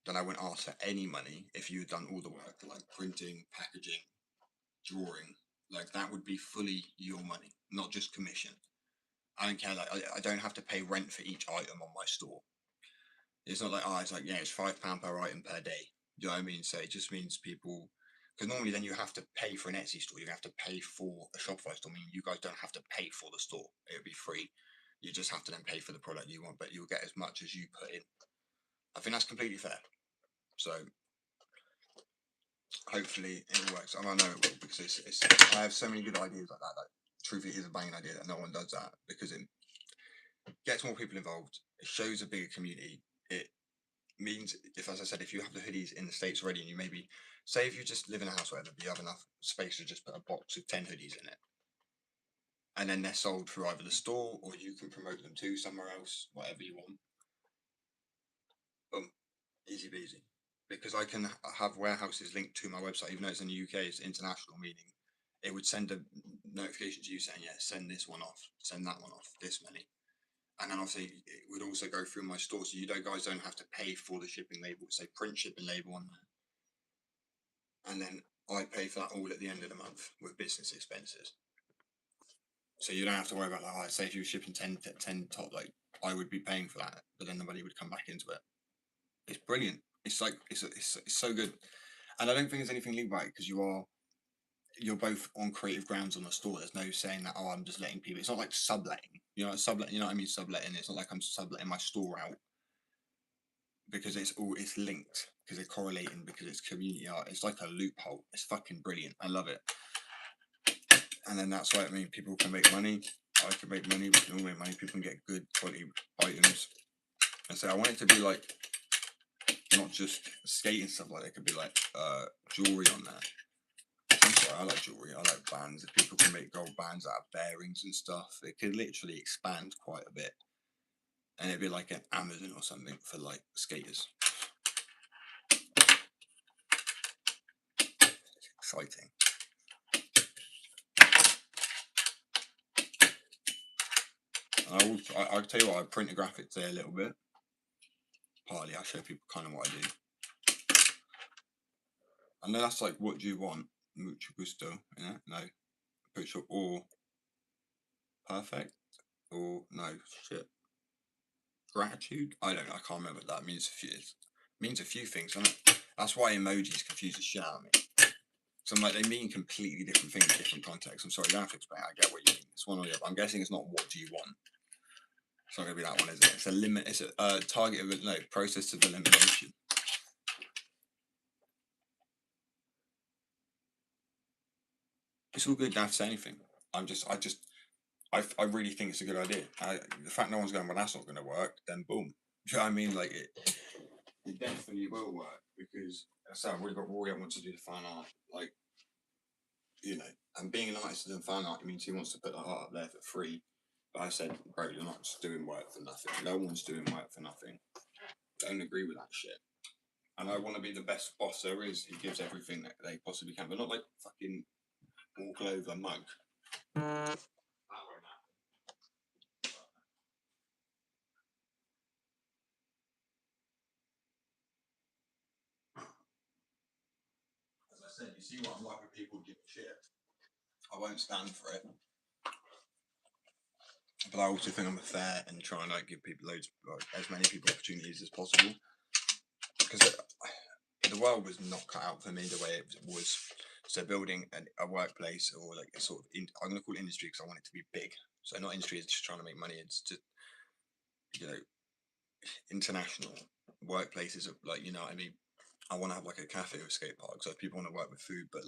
then I wouldn't ask for any money if you had done all the work, like printing, packaging, drawing. Like that would be fully your money, not just commission. I don't care. Like I don't have to pay rent for each item on my store. It's not like it's like yeah, it's £5 per item per day. Do you know what I mean? So it just means people, because normally then you have to pay for an Etsy store. You have to pay for a Shopify store. I mean, you guys don't have to pay for the store. It would be free. You just have to then pay for the product you want, but you'll get as much as you put in. I think that's completely fair. So hopefully it works. And I know it will because it's I have so many good ideas like that. Like, truthfully, it is a banging idea that no one does that because it gets more people involved. It shows a bigger community. It means as I said, if you have the hoodies in the States already and you maybe say if you just live in a house or whatever, but you have enough space to just put a box of 10 hoodies in it, and then they're sold through either the store or you can promote them to somewhere else, whatever you want. Boom, easy peasy. Because I can have warehouses linked to my website, even though it's in the UK, it's international, meaning it would send notification to you saying, yeah, send this one off, send that one off, this many. And then obviously it would also go through my store, so you guys don't have to pay for the shipping label. Say print shipping label on there, and then I pay for that all at the end of the month with business expenses. So you don't have to worry about that. Like, say if you were shipping 10 top, like I would be paying for that, but then the money would come back into it. It's brilliant. It's like it's so good, and I don't think there's anything legal about it because you're both on creative grounds on the store. There's no saying that, oh, I'm just letting people. It's not like subletting. You know, subletting. You know what I mean? Subletting. It's not like I'm subletting my store out because it's linked because they're correlating because it's community art. It's like a loophole. It's fucking brilliant. I love it. And then that's why people can make money. I can make money. We can all make money. People can get good quality items. And so I want it to be like not just skating stuff. Like there could be like jewelry on there. I'm sorry, I like jewelry. I like bands. If people can make gold bands out of bearings and stuff, it could literally expand quite a bit. And it'd be like an Amazon or something for like skaters. It's exciting. I'll tell you what, I print a graphic today a little bit. Partly, I'll show people kind of what I do. I know that's like, what do you want? Mucho gusto, yeah? No. Push up or perfect or no shit. Gratitude? I don't know, I can't remember what that means. It means a few things, doesn't it? That's why emojis confuse the shit out of me. So I'm like, they mean completely different things in different contexts. I'm sorry, you don't have to explain. I get what you mean. It's one or the other. I'm guessing it's not what do you want. It's not gonna be that one, is it? It's a limit. It's a target of process of elimination. It's all good. You don't have to say anything. I really think it's a good idea. The fact no one's going, well, that's not going to work. Then boom. Do you know what I mean? Like it definitely will work because we've got Rory. I want to do the fan art, like and being an artist doing fan art, it means he wants to put the art up there for free. But I said, bro, you're not just doing work for nothing. No one's doing work for nothing. Don't agree with that shit. And I want to be the best boss there is. He gives everything that they possibly can, but not like fucking walk over mug. That won't happen. As I said, you see what I'm like with people giving shit. I won't stand for it. But I also think I'm fair and try and give people as many people opportunities as possible. Because the world was not cut out for me the way it was. So building a workplace or like a sort of I'm going to call it industry because I want it to be big. So not industry is just trying to make money. It's just international workplaces of what I mean. I want to have like a cafe or a skate park. So if people want to work with food, but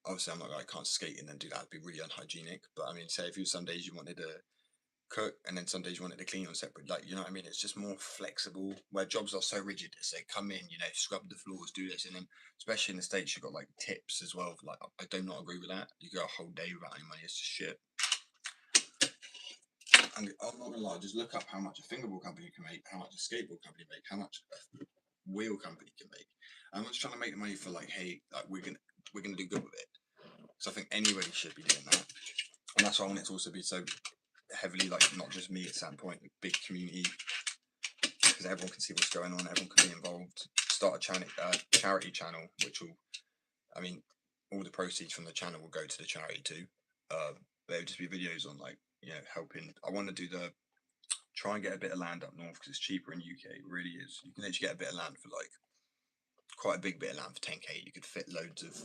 obviously I'm not I can't skate and then do that. It'd be really unhygienic. But I mean, say if some days you wanted to cook and then some days you wanted to clean on separate, you know what I mean? It's just more flexible where jobs are so rigid. It's like come in, scrub the floors, do this, and then especially in the States you've got like tips as well. I do not agree with that. You go a whole day without any money. It's just shit. And I'm not gonna lie, just look up how much a fingerball company can make, how much a skateboard company make, how much a wheel company can make. And I'm just trying to make the money for hey, we're gonna do good with it. So I think anybody should be doing that. And that's why I want it to also be so heavily not just me at some point, a big community, because everyone can see what's going on, everyone can be involved. Start a charity channel, which will, all the proceeds from the channel will go to the charity too. There'll just be videos on helping. I want to try and get a bit of land up north because it's cheaper in UK. It really is. You can actually get a bit of land for quite a big bit of land for 10k. You could fit loads of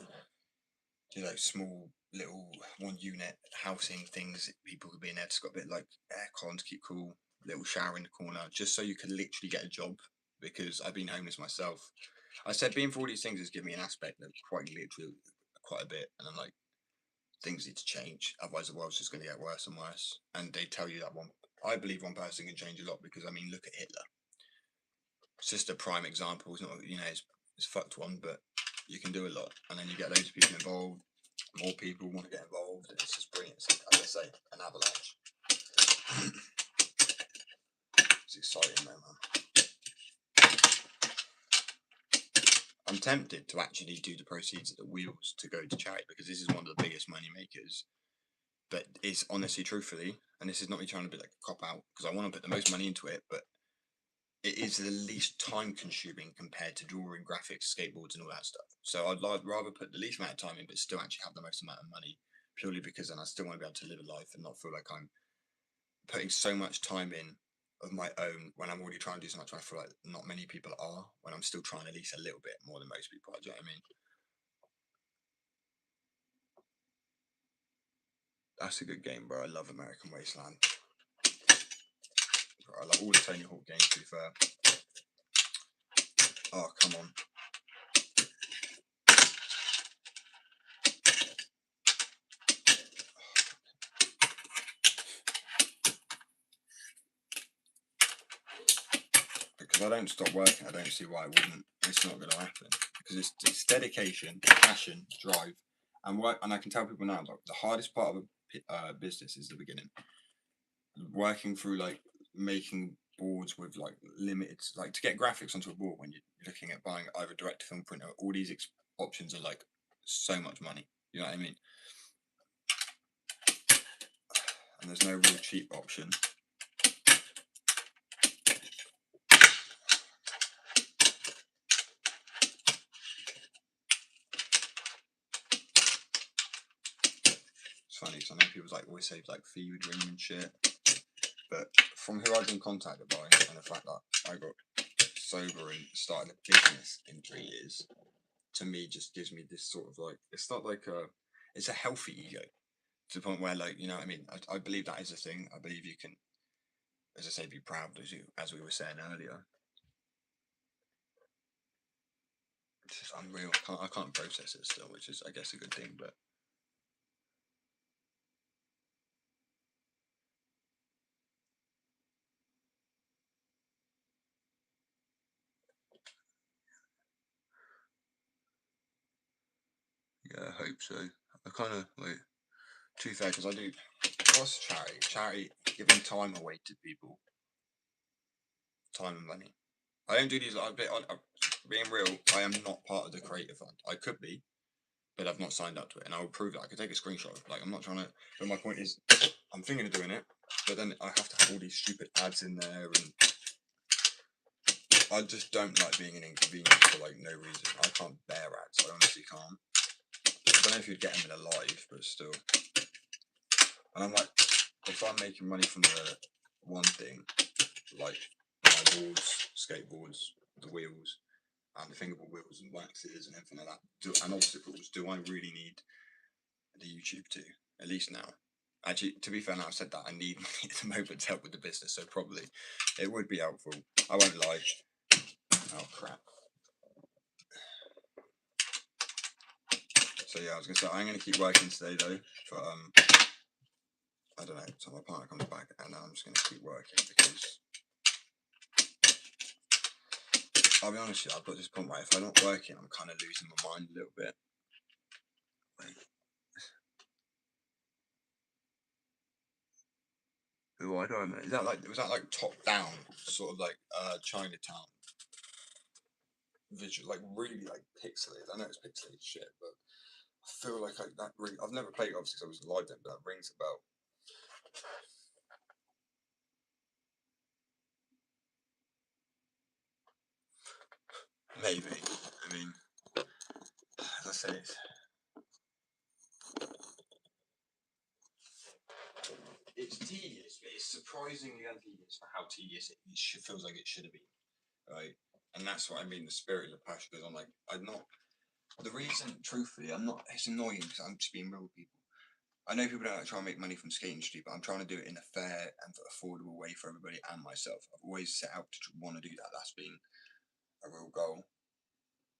small little 1 unit housing things. People could be in there. It's got a bit aircon to keep cool. Little shower in the corner, just so you can literally get a job. Because I've been homeless myself. I said being for all these things has given me an aspect of quite literally quite a bit, and I'm things need to change. Otherwise, the world's just going to get worse and worse. And they tell you that I believe one person can change a lot because look at Hitler. It's just a prime example. It's not it's fucked one, but you can do a lot, and then you get loads of people involved. More people want to get involved, and it's just brilliant. It's, as I say, an avalanche. It's exciting, man. I'm tempted to actually do the proceeds of the wheels to go to charity because this is one of the biggest money makers. but it's honestly, truthfully, and this is not me trying to be like a cop out because I want to put the most money into it, but it is the least time consuming compared to drawing graphics, skateboards, and all that stuff. So I'd rather put the least amount of time in, but still actually have the most amount of money, purely because then I still want to be able to live a life and not feel like I'm putting so much time in of my own when I'm already trying to do so much. I feel like not many people are, when I'm still trying at least a little bit more than most people. Do you know what I mean? That's a good game, bro. I love American Wasteland. Bro, I like all the Tony Hawk games, to be fair. Oh, come on. Because I don't stop working, I don't see why it wouldn't. It's not going to happen. Because it's dedication, passion, drive, and work. And I can tell people now, like, the hardest part of a business is the beginning. Working through like making boards with like limited, like to get graphics onto a board when you're looking at buying either direct to film printer, all these options are like so much money. You know what I mean? And there's no real cheap option. It's funny because I know people like always say like fever dream and shit, but from who I've been contacted by and the fact that I got sober and started a business in 3 years, to me just gives me this sort of like, it's not like it's a healthy ego to the point where, like, you know what I mean? I believe that is a thing. I believe you can, as I say, be proud, as we were saying earlier. It's just unreal. I can't process it still, which is, I guess, a good thing. But yeah, I hope so. I kind of like, to be fair, because I do. What's charity? Charity, giving time away to people, time and money. I don't do these. Being real, I am not part of the Creator Fund. I could be, but I've not signed up to it, and I will prove it. I could take a screenshot. Like, I'm not trying to. But my point is, I'm thinking of doing it, but then I have to have all these stupid ads in there, and I just don't like being an inconvenience for like no reason. I can't bear ads. I honestly can't. I don't know if you'd get them in a live, but still. And I'm like, if I'm making money from the one thing, like my boards, skateboards, the wheels, and the fingerboard wheels and waxes and everything like that, and obstacles, do I really need the YouTube too? At least now. Actually, to be fair, now I've said that, I need money at the moment to help with the business, so probably it would be helpful. I won't lie. Oh crap. So yeah, I was gonna say I'm gonna keep working today though, but I don't know. So my partner comes back, and I'm just gonna keep working because I'll be honest with you, I've got this point where if I'm not working, I'm kind of losing my mind a little bit. Like, I don't know. Is that like, was that like top down, sort of like Chinatown visual, like really like pixelated? I know it's pixelated shit, but I feel like that ring. I've never played it obviously because I was live then, but that rings a bell. Maybe. I mean, as I say, it's tedious, but it's surprisingly untedious for how tedious it feels like it should have been, right? And that's what I mean. The spirit and the passion. Because I'm like, I'm not. The reason, truthfully, I'm not. It's annoying because I'm just being real with people. I know people don't like try and make money from the skate industry, but I'm trying to do it in a fair and affordable way for everybody and myself. I've always set out to want to do that. That's been a real goal.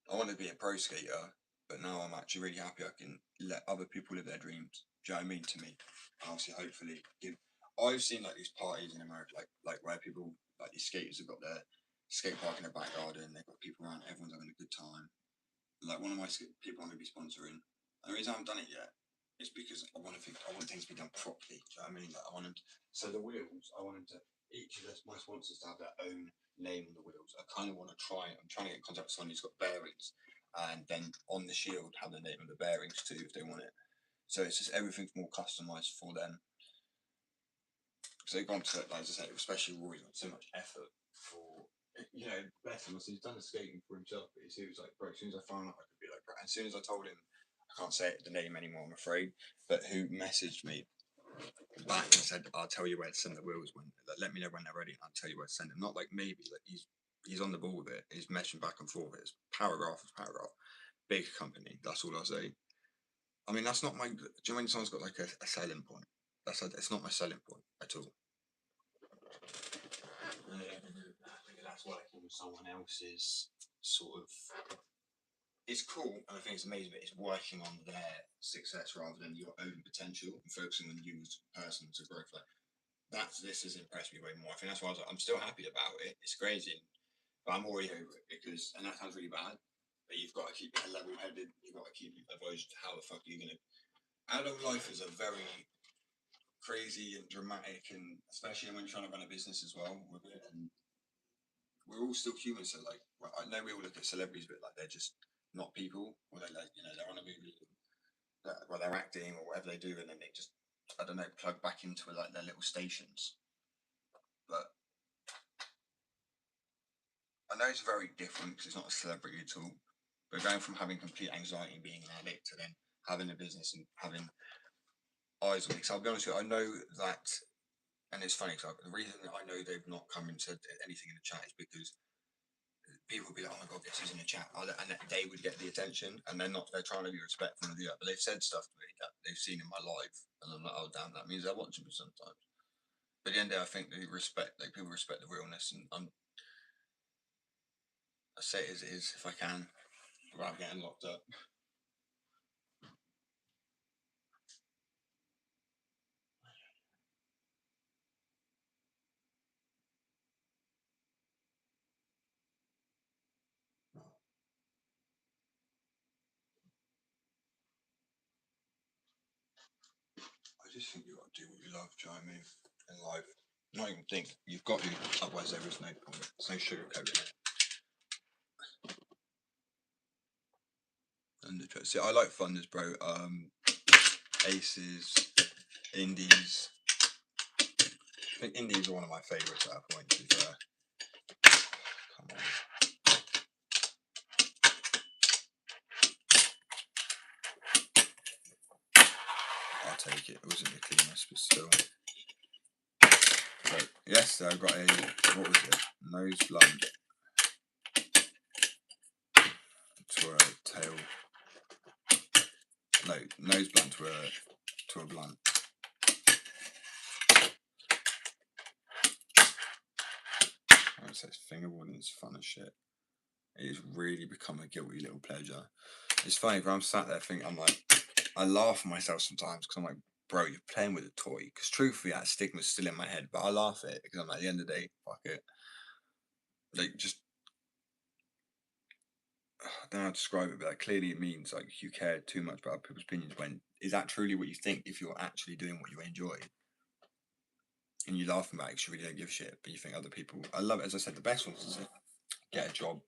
I want to be a pro skater, but now I'm actually really happy I can let other people live their dreams. Do you know what I mean? To me, obviously, hopefully, give. I've seen like these parties in America, like where people, like these skaters have got their skate park in their back garden. They've got people around. Everyone's having a good time. Like one of my people I'm going to be sponsoring. And the reason I haven't done it yet is because I want things to be done properly. Do you know what I mean? Like I want them. So the wheels, I want them to, each of my sponsors to have their own name on the wheels. I kind of want to try. I'm trying to get in contact with someone who's got bearings, and then on the shield have the name of the bearings too if they want it. So it's just everything's more customized for them. So they've gone to, like, as I say, especially Rory's got so much effort for, bless him. He's done the skating for himself, but he was like, bro, as soon as I found out I could be like, bro, as soon as I told him, I can't say the name anymore, I'm afraid, but who messaged me back and said, I'll tell you where to send the wheels when, like, let me know when they're ready, and I'll tell you where to send them. Not like maybe, like he's on the ball with it. He's meshing back and forth. It's paragraph is paragraph. Big company. That's all I'll say. I mean, that's not my. Do you mean someone's got like a selling point? It's not my selling point at all. That's working with someone else's sort of. It's cool, and I think it's amazing, but it's working on their success rather than your own potential and focusing on you as a person to growth. Like this has impressed me way more. I think that's why I'm still happy about it. It's crazy, but I'm already over it because, and that sounds really bad, but you've got to keep it level-headed. You've got to keep it, otherwise, how the fuck are you gonna? Adult life is a very crazy and dramatic, and especially when you're trying to run a business as well with it. And we're all still human, so like, well, I know we all look at celebrities, but like they're just not people, or they like, they're on a movie, well, they're acting or whatever they do, and then they just, I don't know, plug back into like their little stations. But I know it's very different because it's not a celebrity at all. But going from having complete anxiety and being an addict to then having a business and having eyes on it. So I'll be honest with you, I know that, and it's funny because the reason that I know they've not come into anything in the chat is because people will be like, oh my god, this is in the chat, and they would get the attention, and they're trying to be respectful and do that, but they've said stuff to me that they've seen in my life, and I'm like, oh damn, that means they're watching me sometimes. But at the end of the day, I think they respect, like, people respect the realness, and I say it as it is if I can, without getting locked up. I just think you've got to do what you love, do you know what I mean? In life. Not even think, you've got to, otherwise there is no point. There's no sugarcoating it. And see, I like Thunders, bro. Aces, Indies. I think Indies are one of my favourites at that point, to be fair. Come on. I'll take it. It wasn't the cleanest, but still. So, yes, I got a, what was it? Nose blunt to a tail. No, nose blunt to a blunt. I would say fingerboarding's fun as shit. It's really become a guilty little pleasure. It's funny, but I'm sat there thinking, I'm like, I laugh at myself sometimes because I'm like, bro, you're playing with a toy. Because truthfully, that stigma's still in my head, but I laugh at it because I'm like, at the end of the day, fuck it. Like, just, I don't know how to describe it, but like, clearly it means like you care too much about people's opinions. When is that truly what you think? If you're actually doing what you enjoy, and you laugh about it because you really don't give a shit, but you think other people. I love it. As I said, the best ones is get a job.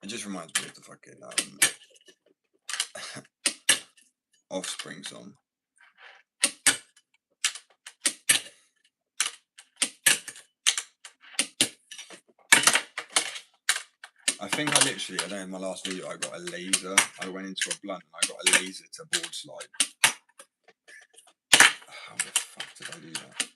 It just reminds me of the fucking Offspring song. I think I don't know, in my last video, I got a laser. I went into a blunt and I got a laser to board slide. How the fuck did I do that?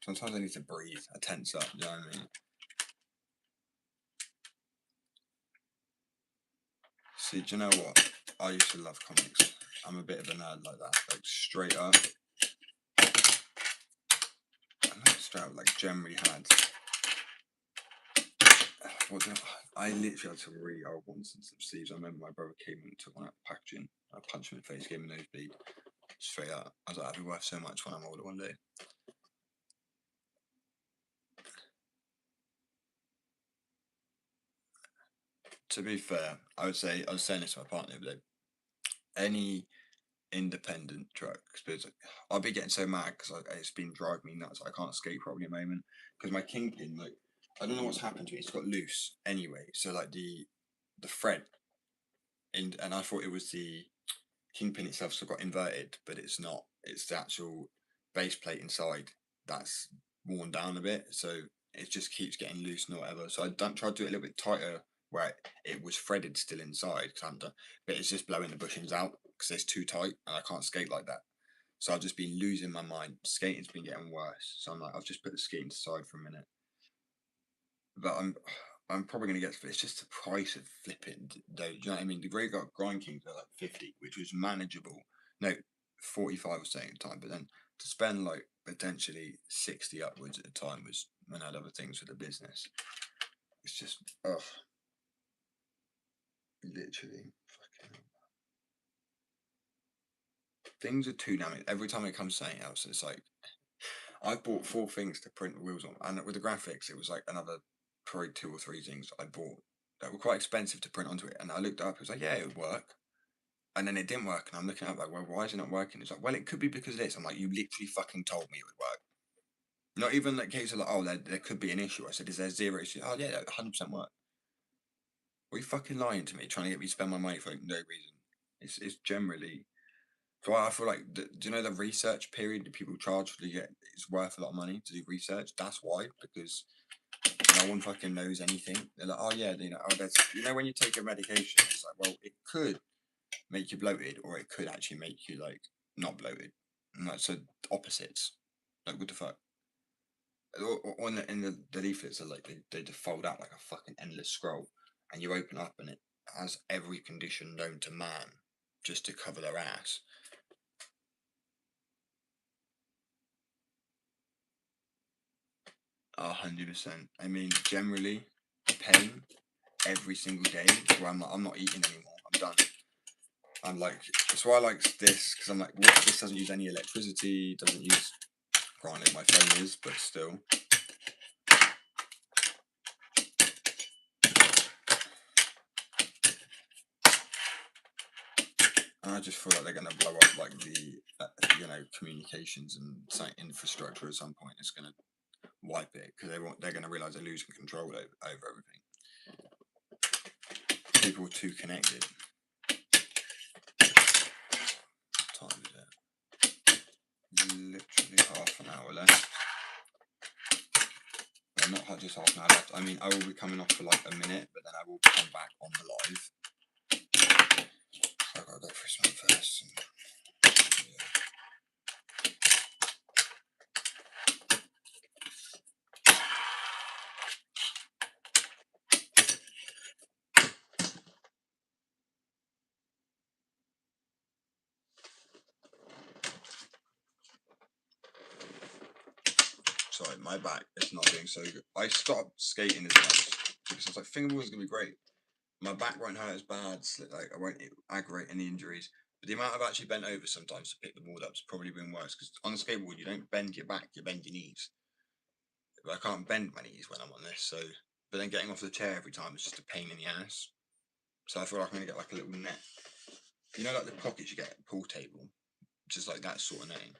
Sometimes I need to breathe. I tense up, you know what I mean? See, do you know what? I used to love comics. I'm a bit of a nerd like that. Like, straight up. Straight up, like, generally had. I literally had to read out once in some sleeves. I remember my brother came and took one out of the packaging. I punched him in the face, gave him a nosebleed. Straight up. I was like, that'd be worth so much when I'm older one day. To be fair, I would say, I was saying this to my partner, but any independent trucks, because I'll be getting so mad because it's been driving me nuts. I can't skate properly at the moment because my kingpin, like, I don't know what's happened to it. It's got loose anyway. So like the thread, and I thought it was the kingpin itself, so got inverted, but it's not. It's the actual base plate inside that's worn down a bit. So it just keeps getting loose and whatever. So I don't try to do it a little bit tighter where it was threaded still inside because I haven't done, but it's just blowing the bushings out because it's too tight and I can't skate like that. So I've just been losing my mind. Skating's been getting worse. So I'm like, I've just put the skating aside for a minute. But I'm probably gonna get. It's just the price of flipping. Though, do you know what I mean? The Great Grind Kings are like 50, which was manageable. No, 45 was saying at the time. But then to spend like potentially 60 upwards at the time was when I had other things for the business. It's just literally fucking. Things are too damaged. Every time it comes to something else, it's like I've bought 4 things to print the wheels on, and with the graphics, it was like another probably 2 or 3 things I bought that were quite expensive to print onto it. And I looked up, it was like, yeah, it would work. And then it didn't work, and I'm looking up like, well, why is it not working? It's like, well, it could be because of this. I'm like, you literally fucking told me it would work. Not even that case of like, oh, there could be an issue. I said, is there 0 issue? Oh yeah, 100% work. Are you fucking lying to me, trying to get me to spend my money for no reason? It's generally. So I feel like, do you know the research period that people charge to get it's worth a lot of money to do research? That's why, because no one fucking knows anything. They're like, oh yeah, there's, when you take a medication, it's like, well, it could make you bloated, or it could actually make you like not bloated. And like, so opposites. Like, what the fuck? Or in the leaflets are like they just fold out like a fucking endless scroll, and you open up and it has every condition known to man just to cover their ass. 100%. I mean, generally, pain every single day where I'm not eating anymore. I'm done. I'm like, that's why I like this, because I'm like, what? This doesn't use any electricity, doesn't use, granted my phone is, but still. And I just feel like they're going to blow up like the, communications and infrastructure at some point. It's going to wipe it, because they're going to realise they're losing control over everything. People are too connected. What time is it? Literally half an hour left. Well, not just half an hour left. I mean, I will be coming off for like a minute, but then I will come back on the live. I've got to go for some first. Sorry, my back is not doing so good. I stopped skating as much because I was like, fingerboard is gonna be great. My back won't hurt as bad. Like, I won't aggravate any injuries. But the amount I've actually bent over sometimes to pick the board up has probably been worse, because on the skateboard you don't bend your back, you bend your knees. But I can't bend my knees when I'm on this. So, but then getting off the chair every time is just a pain in the ass. So I feel like I'm gonna get like a little net. You know, like the pockets you get at a pool table, just like that sort of name.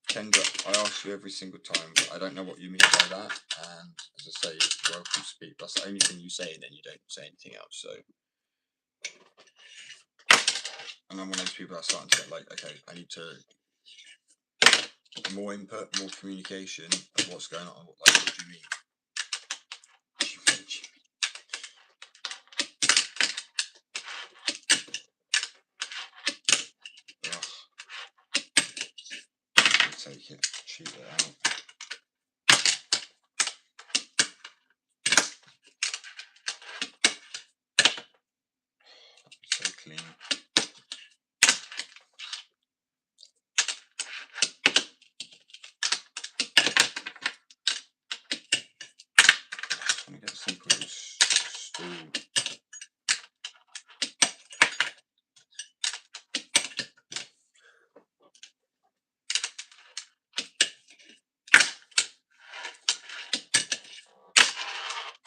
Kendra, I ask you every single time, but I don't know what you mean by that. And as I say, you're welcome to speak. That's the only thing you say, and then you don't say anything else. So, and I'm one of those people that's starting to get like, okay, I need to more input, more communication of what's going on. Like, what do you mean? Take it, shoot it out. So clean. Let me get a simple little stool.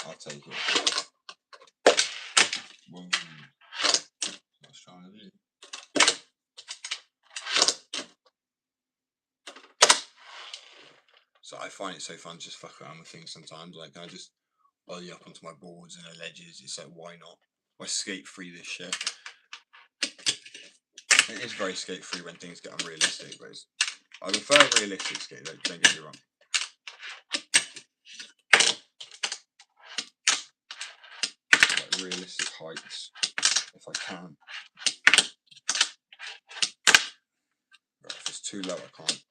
I'll take it. Whoa. What I was trying to do. So I find it so fun to just fuck around with things sometimes. Like I just ollie up onto my boards and the ledges. It's like, why not? Why skate free this shit? It is very skate free when things get unrealistic, but I prefer realistic skate. Don't get me wrong. Like realistic heights, if I can. But if it's too low, I can't.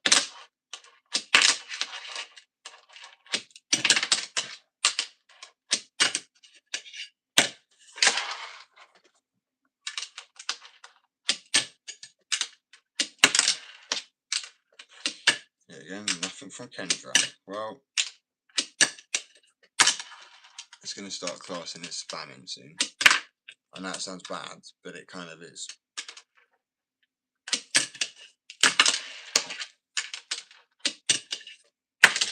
Yeah, again, nothing from Kendra. Well, it's going to start classing as spamming soon. I know it sounds bad, but it kind of is.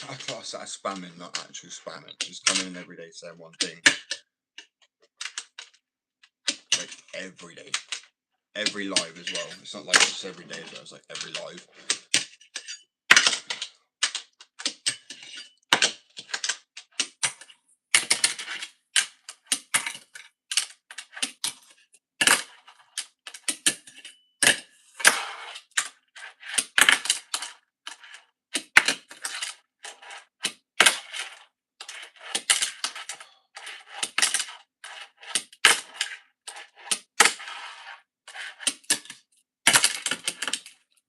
I class that as spamming, not actual spamming. Just coming in every day saying one thing. Like every day. Every live as well. It's not like just every day as well, it's like every live.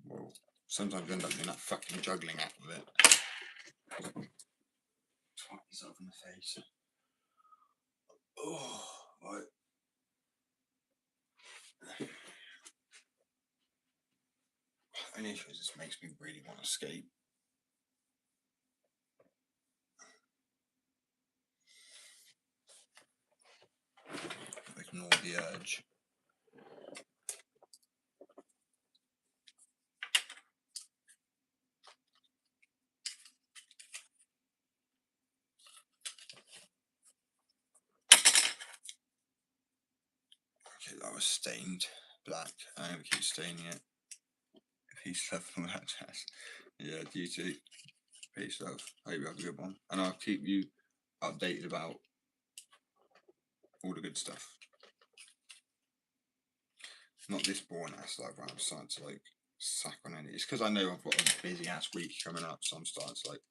Well, sometimes you end up doing that fucking juggling act with it. Twat yourself in the face. Oh, right. Only issue is this makes me really want to skate. Ignore the urge. Okay, that was stained black. I never keep staining it. Peace, love, and that jazz. Yeah, you too. Peace, love. Hope you have a good one. And I'll keep you updated about all the good stuff. Not this boring ass live where I'm starting to like sack on any. It's because I know I've got a busy ass week coming up, so I'm starting to like.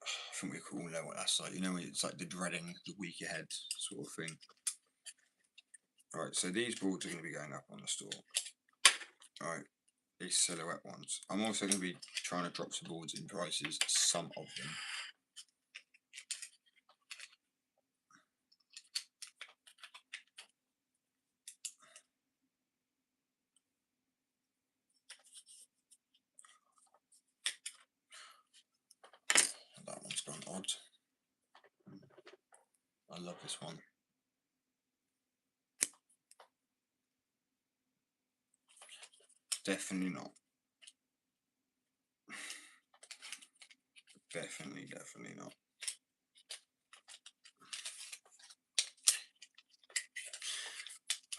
I think we all know what that's like. You know, it's like the dreading the week ahead sort of thing. Alright, so these boards are going to be going up on the store. Alright, these silhouette ones. I'm also going to be trying to drop some boards in prices, some of them. That one's gone odd. I love this one. Definitely not. Definitely not.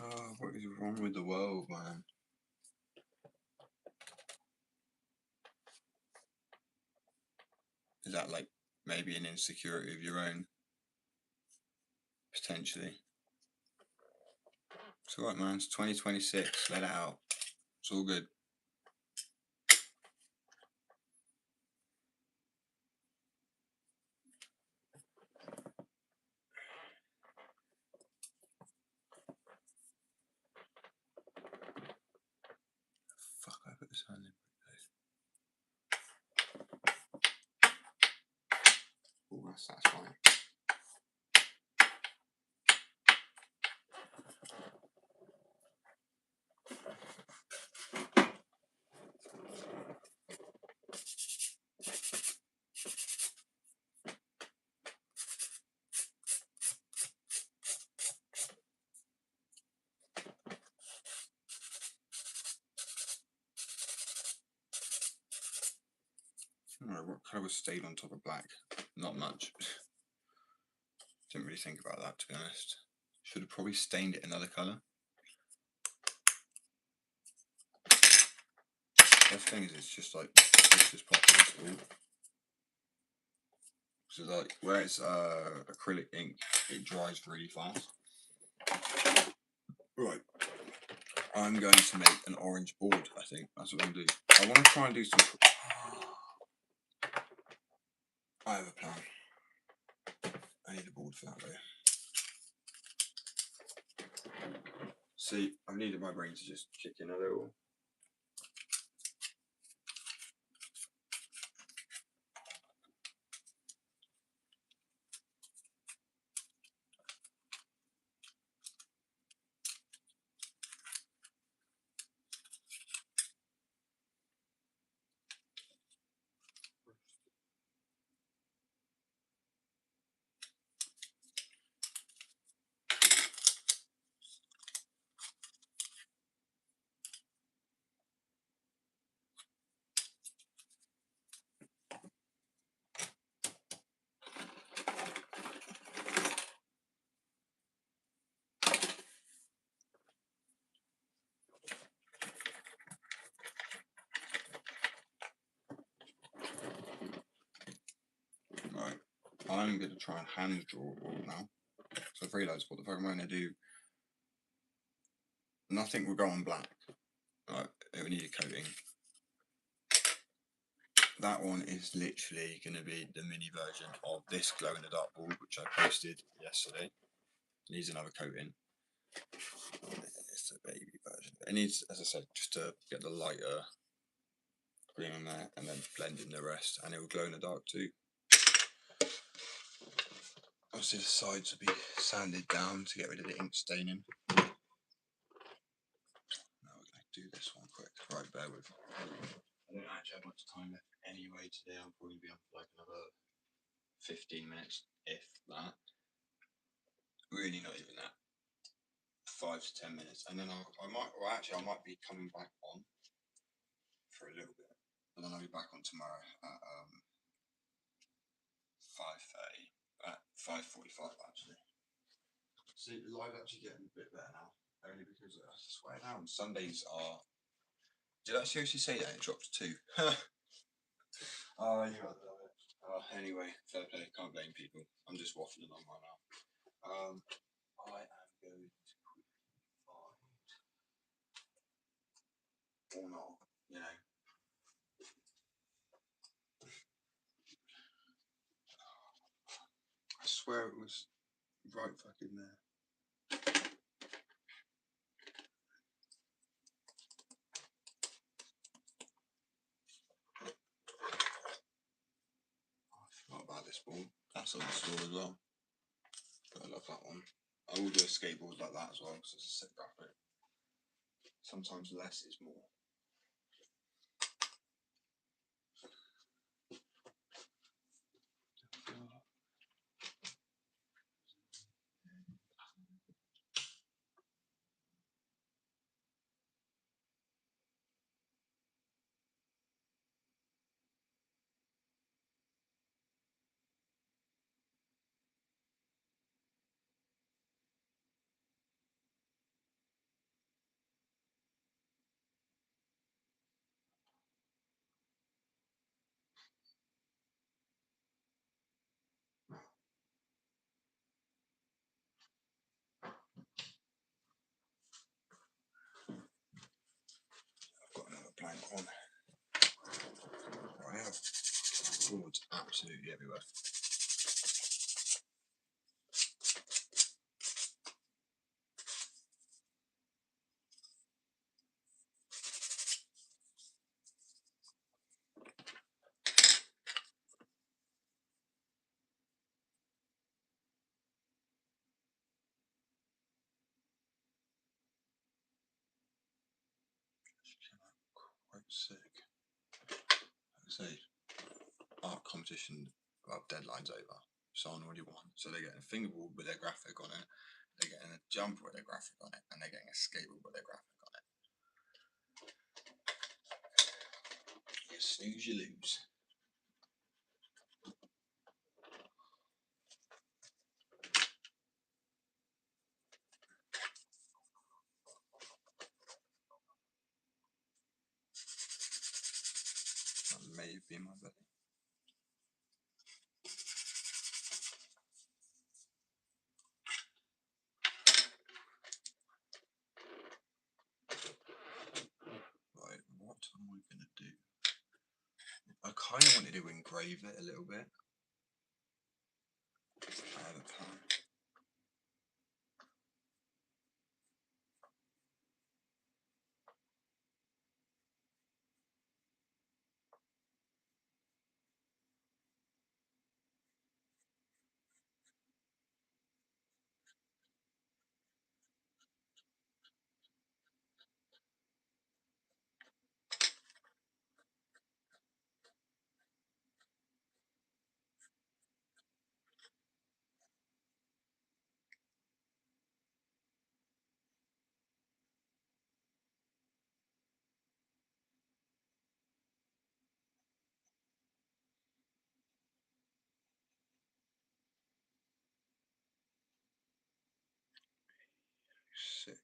Oh, what is wrong with the world, man? Is that like maybe an insecurity of your own? Potentially. It's alright, man. It's 2026. Let it out. It's all good. Fuck, I put this on in. Oh, that's fine. Alright, what colour was stayed on top of black? Not much. Didn't really think about that, to be honest. Should have probably stained it another colour. Best thing is it's just like it's just popping this all. So like where it's acrylic ink, it dries really fast. Right. I'm going to make an orange board, I think. That's what I'm going to do. I want to try and do some... I have a plan. I need a board for that though. See, I've needed my brain to just kick in a little. Right, I'm going to try and hand draw a board now. So I've realised what the fuck I'm going to do. Nothing will go on black. Right, it will need a coating. That one is literally going to be the mini version of this glow in the dark board, which I posted yesterday. It needs another coating. It's a baby version. It needs, as I said, just to get the lighter green on there and then blend in the rest, and it will glow in the dark too. Obviously the sides will be sanded down to get rid of the ink staining. Now we're going to do this one quick. Right, bear with. I don't actually have much time left anyway today. I'll probably be on for like another 15 minutes, if that. Really not even that. 5 to 10 minutes, and then I might be coming back on for a little bit, and then I'll be back on tomorrow at 5:30, at 5:45 actually. See, the live actually getting a bit better now, only because I swear down. Sundays are. Did I seriously say that? It dropped to 2. Oh, you got love it. Anyway, fair play. Can't blame people. I'm just waffling on right now. I am going to find or not, you know. I swear it was right fucking there. I forgot about this ball. That's on the store as well. I love that one. I will do a skateboard like that as well because it's a sick graphic. Sometimes less is more. I've got another blank on. I have boards absolutely everywhere. Quite sick. Like I say, art competition, well, deadline's over. Someone already won. So they're getting a fingerboard with their graphic on it, they're getting a jumper with their graphic on it, and they're getting a skateboard with their graphic on it. You snooze, you lose. may have been my belly. Right, what am I gonna do? I kind of wanted to engrave it a little bit. I have a plan. Sick.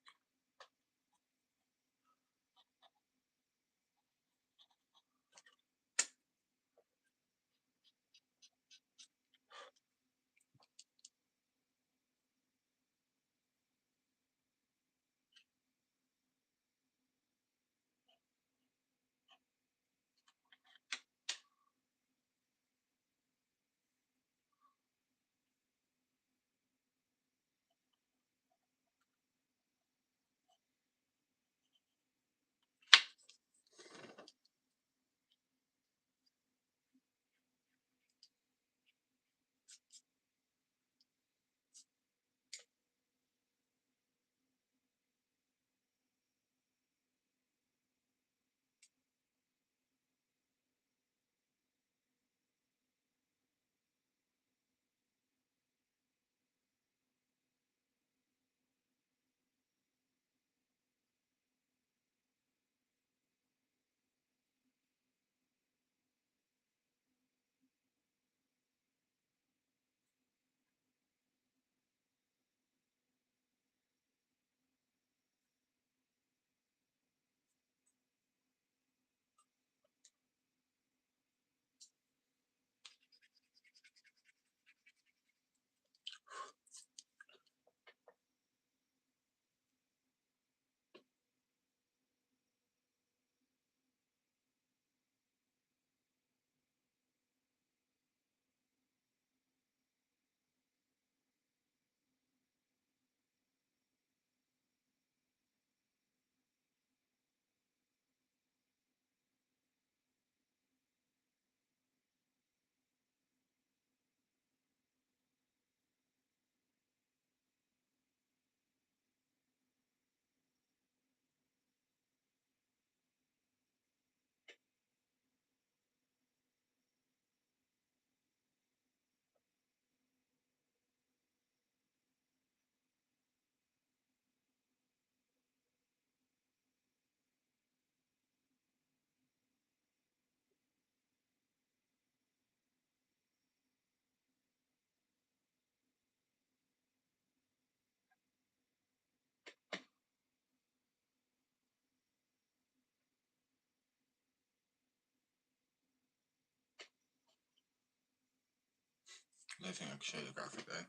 I don't think I can show the graphic though.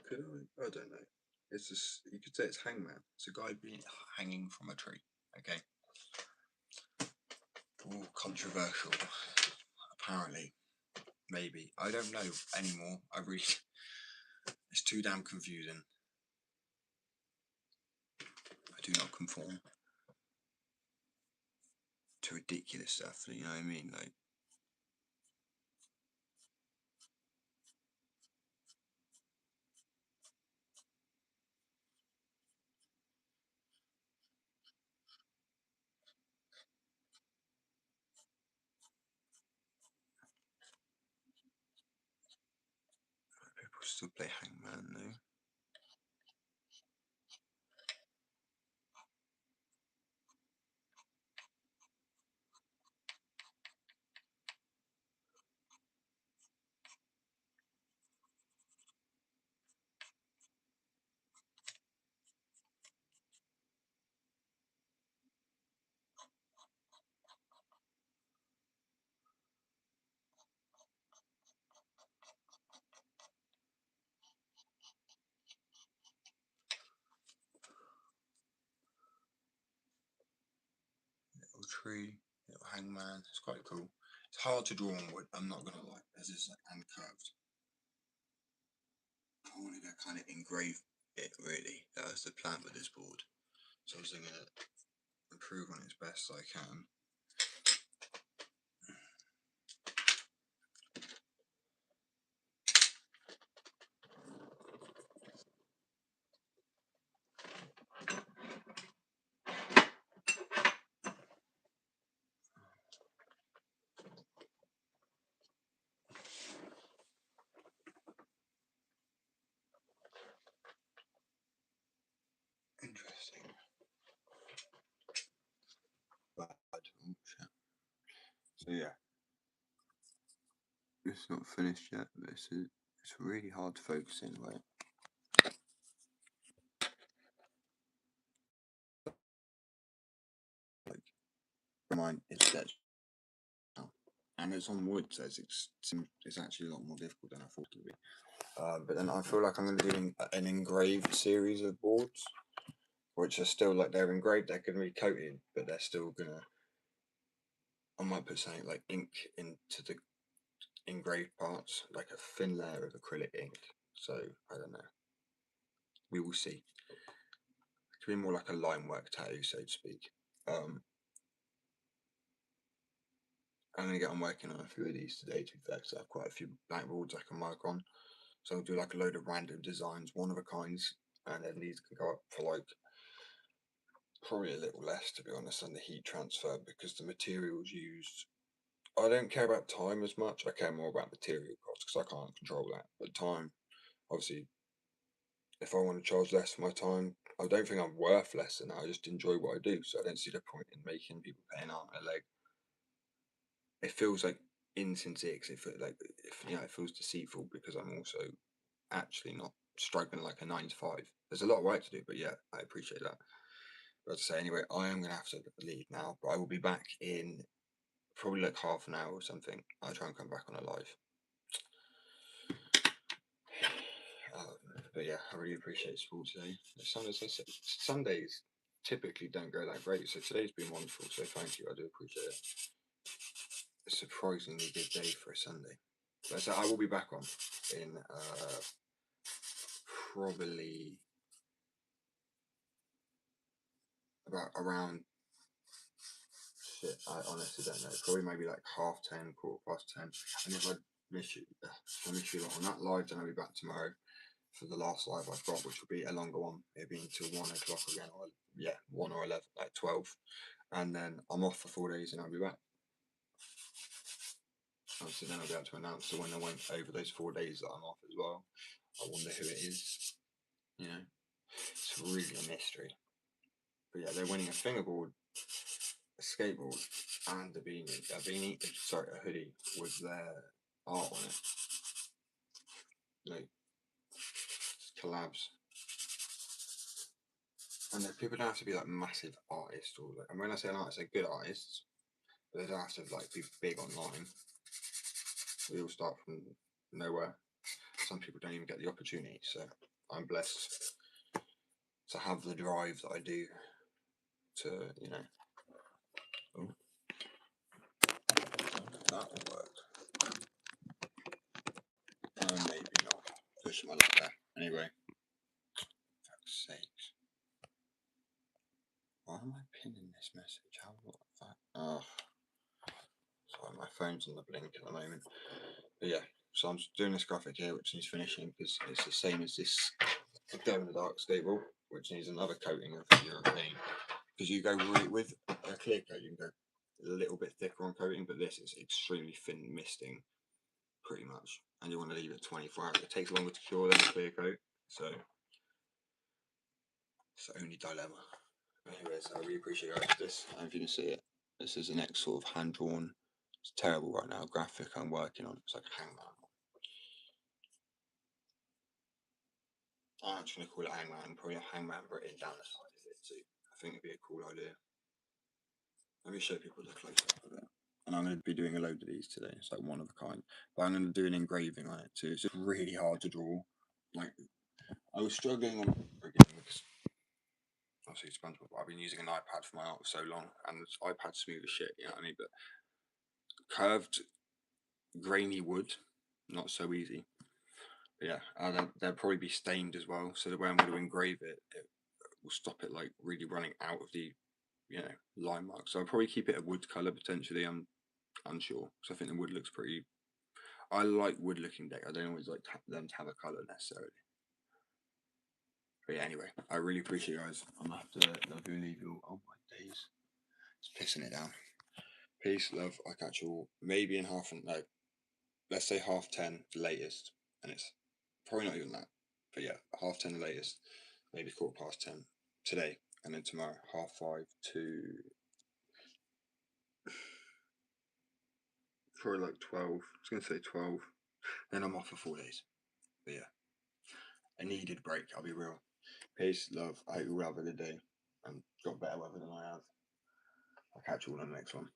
Could I? I don't know. It's just, you could say it's hangman. It's a guy being hanging from a tree. Okay. All controversial. Apparently. Maybe. I don't know anymore. I really. It's too damn confusing. I do not conform to ridiculous stuff. You know what I mean? Like. People still play hangman though. tree, little hangman. It's quite cool. It's hard to draw on wood. I'm not gonna lie, as it's like hand curved. I wanted to kind of engrave it really. That was the plan with this board. So I was going to improve on it as best I can. Interesting. Bad. Oh, shit. So yeah, it's not finished yet, but it's really hard to focus in, right? Like, mine is dead now, and it's on wood, so it's actually a lot more difficult than I thought it would be. But then I feel like I'm going to do an engraved series of boards, which are still like they're engraved, they're going to be coated, but they're still gonna. I might put something like ink into the engraved parts, like a thin layer of acrylic ink. So I don't know. We will see. It could be more like a line work tattoo, so to speak. I'm gonna get on working on a few of these today, to be fair, because I have quite a few blackboards I can work on. So I'll do like a load of random designs, one of a kinds, and then these can go up for like probably a little less, to be honest, than the heat transfer, because the materials used. I don't care about time as much. I care more about material costs because I can't control that. But time, obviously, if I want to charge less for my time, I don't think I'm worth less than that. I just enjoy what I do, so I don't see the point in making people pay an arm and a leg. It feels like insincere because it feels deceitful because I'm also actually not struggling like a 9 to 5. There's a lot of work to do, but yeah, I appreciate that. But to say anyway, I am gonna have to leave now, but I will be back in probably like half an hour or something. I'll try and come back on a live. But yeah, I really appreciate support today. Sundays typically don't go that great, so today's been wonderful. So thank you, I do appreciate it. A surprisingly good day for a Sunday. So I will be back on in probably about around shit. I honestly don't know. Probably maybe like 10:30, 10:15. And if I miss you, on that live, then I'll be back tomorrow for the last live I've got, which will be a longer one. It'll be until 1 o'clock again, or 1 or 11, like 12. And then I'm off for 4 days and I'll be back. Obviously, then I'll be able to announce the winner went over those 4 days that I'm off as well. I wonder who it is. You know, it's really a mystery. But yeah, they're winning a fingerboard, a skateboard, and a hoodie with their art on it. Like, collabs. And people don't have to be like massive artists, or like, and when I say an artist, they're good artists, but they don't have to like be big online. We all start from nowhere. Some people don't even get the opportunity, so I'm blessed to have the drive that I do to, oh, that will work. Maybe not. Push my luck there. Anyway, fuck's sakes. Why am I pinning this message? How what the fuck? Oh, sorry, my phone's on the blink at the moment. But yeah, so I'm doing this graphic here, which needs finishing because it's the same as this Glow in the Dark skateboard, which needs another coating of European. Because you go with a clear coat, you can go a little bit thicker on coating, but this is extremely thin misting, pretty much. And you want to leave it 24 hours. It takes longer to cure than a clear coat, so it's the only dilemma. Anyways, I really appreciate this. And if you can see it, this is the next sort of hand drawn. It's terrible right now. Graphic I'm working on. It's like a hangman. I'm actually gonna call it hangman. Probably a hangman written down the side of it too. I think it'd be a cool idea. Let me show people the close up of it. And I'm going to be doing a load of these today. It's like one of a kind. But I'm going to do an engraving on it too. It's just really hard to draw. Like, I was struggling on because obviously SpongeBob. I've been using an iPad for my art for so long, and this iPad's smooth as shit. You know what I mean? But curved, grainy wood, not so easy. But yeah, they'll probably be stained as well. So the way I'm going to engrave it, it will stop it like really running out of the, you know, line mark. So I'll probably keep it a wood color potentially. I'm unsure because I think the wood looks pretty. I like wood looking deck. I don't always like them to have a color necessarily. But yeah, anyway, I really appreciate you guys. I'm gonna have to love you and leave you. Oh my days, it's pissing it down. Peace, love. I catch you all maybe in no, let's say 10:30 the latest, and it's probably not even that. But yeah, 10:30 the latest, maybe 10:15 today, and then tomorrow 5:30 to probably like 12. I was gonna say 12. Then I'm off for 4 days. But yeah, a needed break. I'll be real. Peace, love. I hope you all have a good day and got better weather than I have. I'll catch you all on the next one.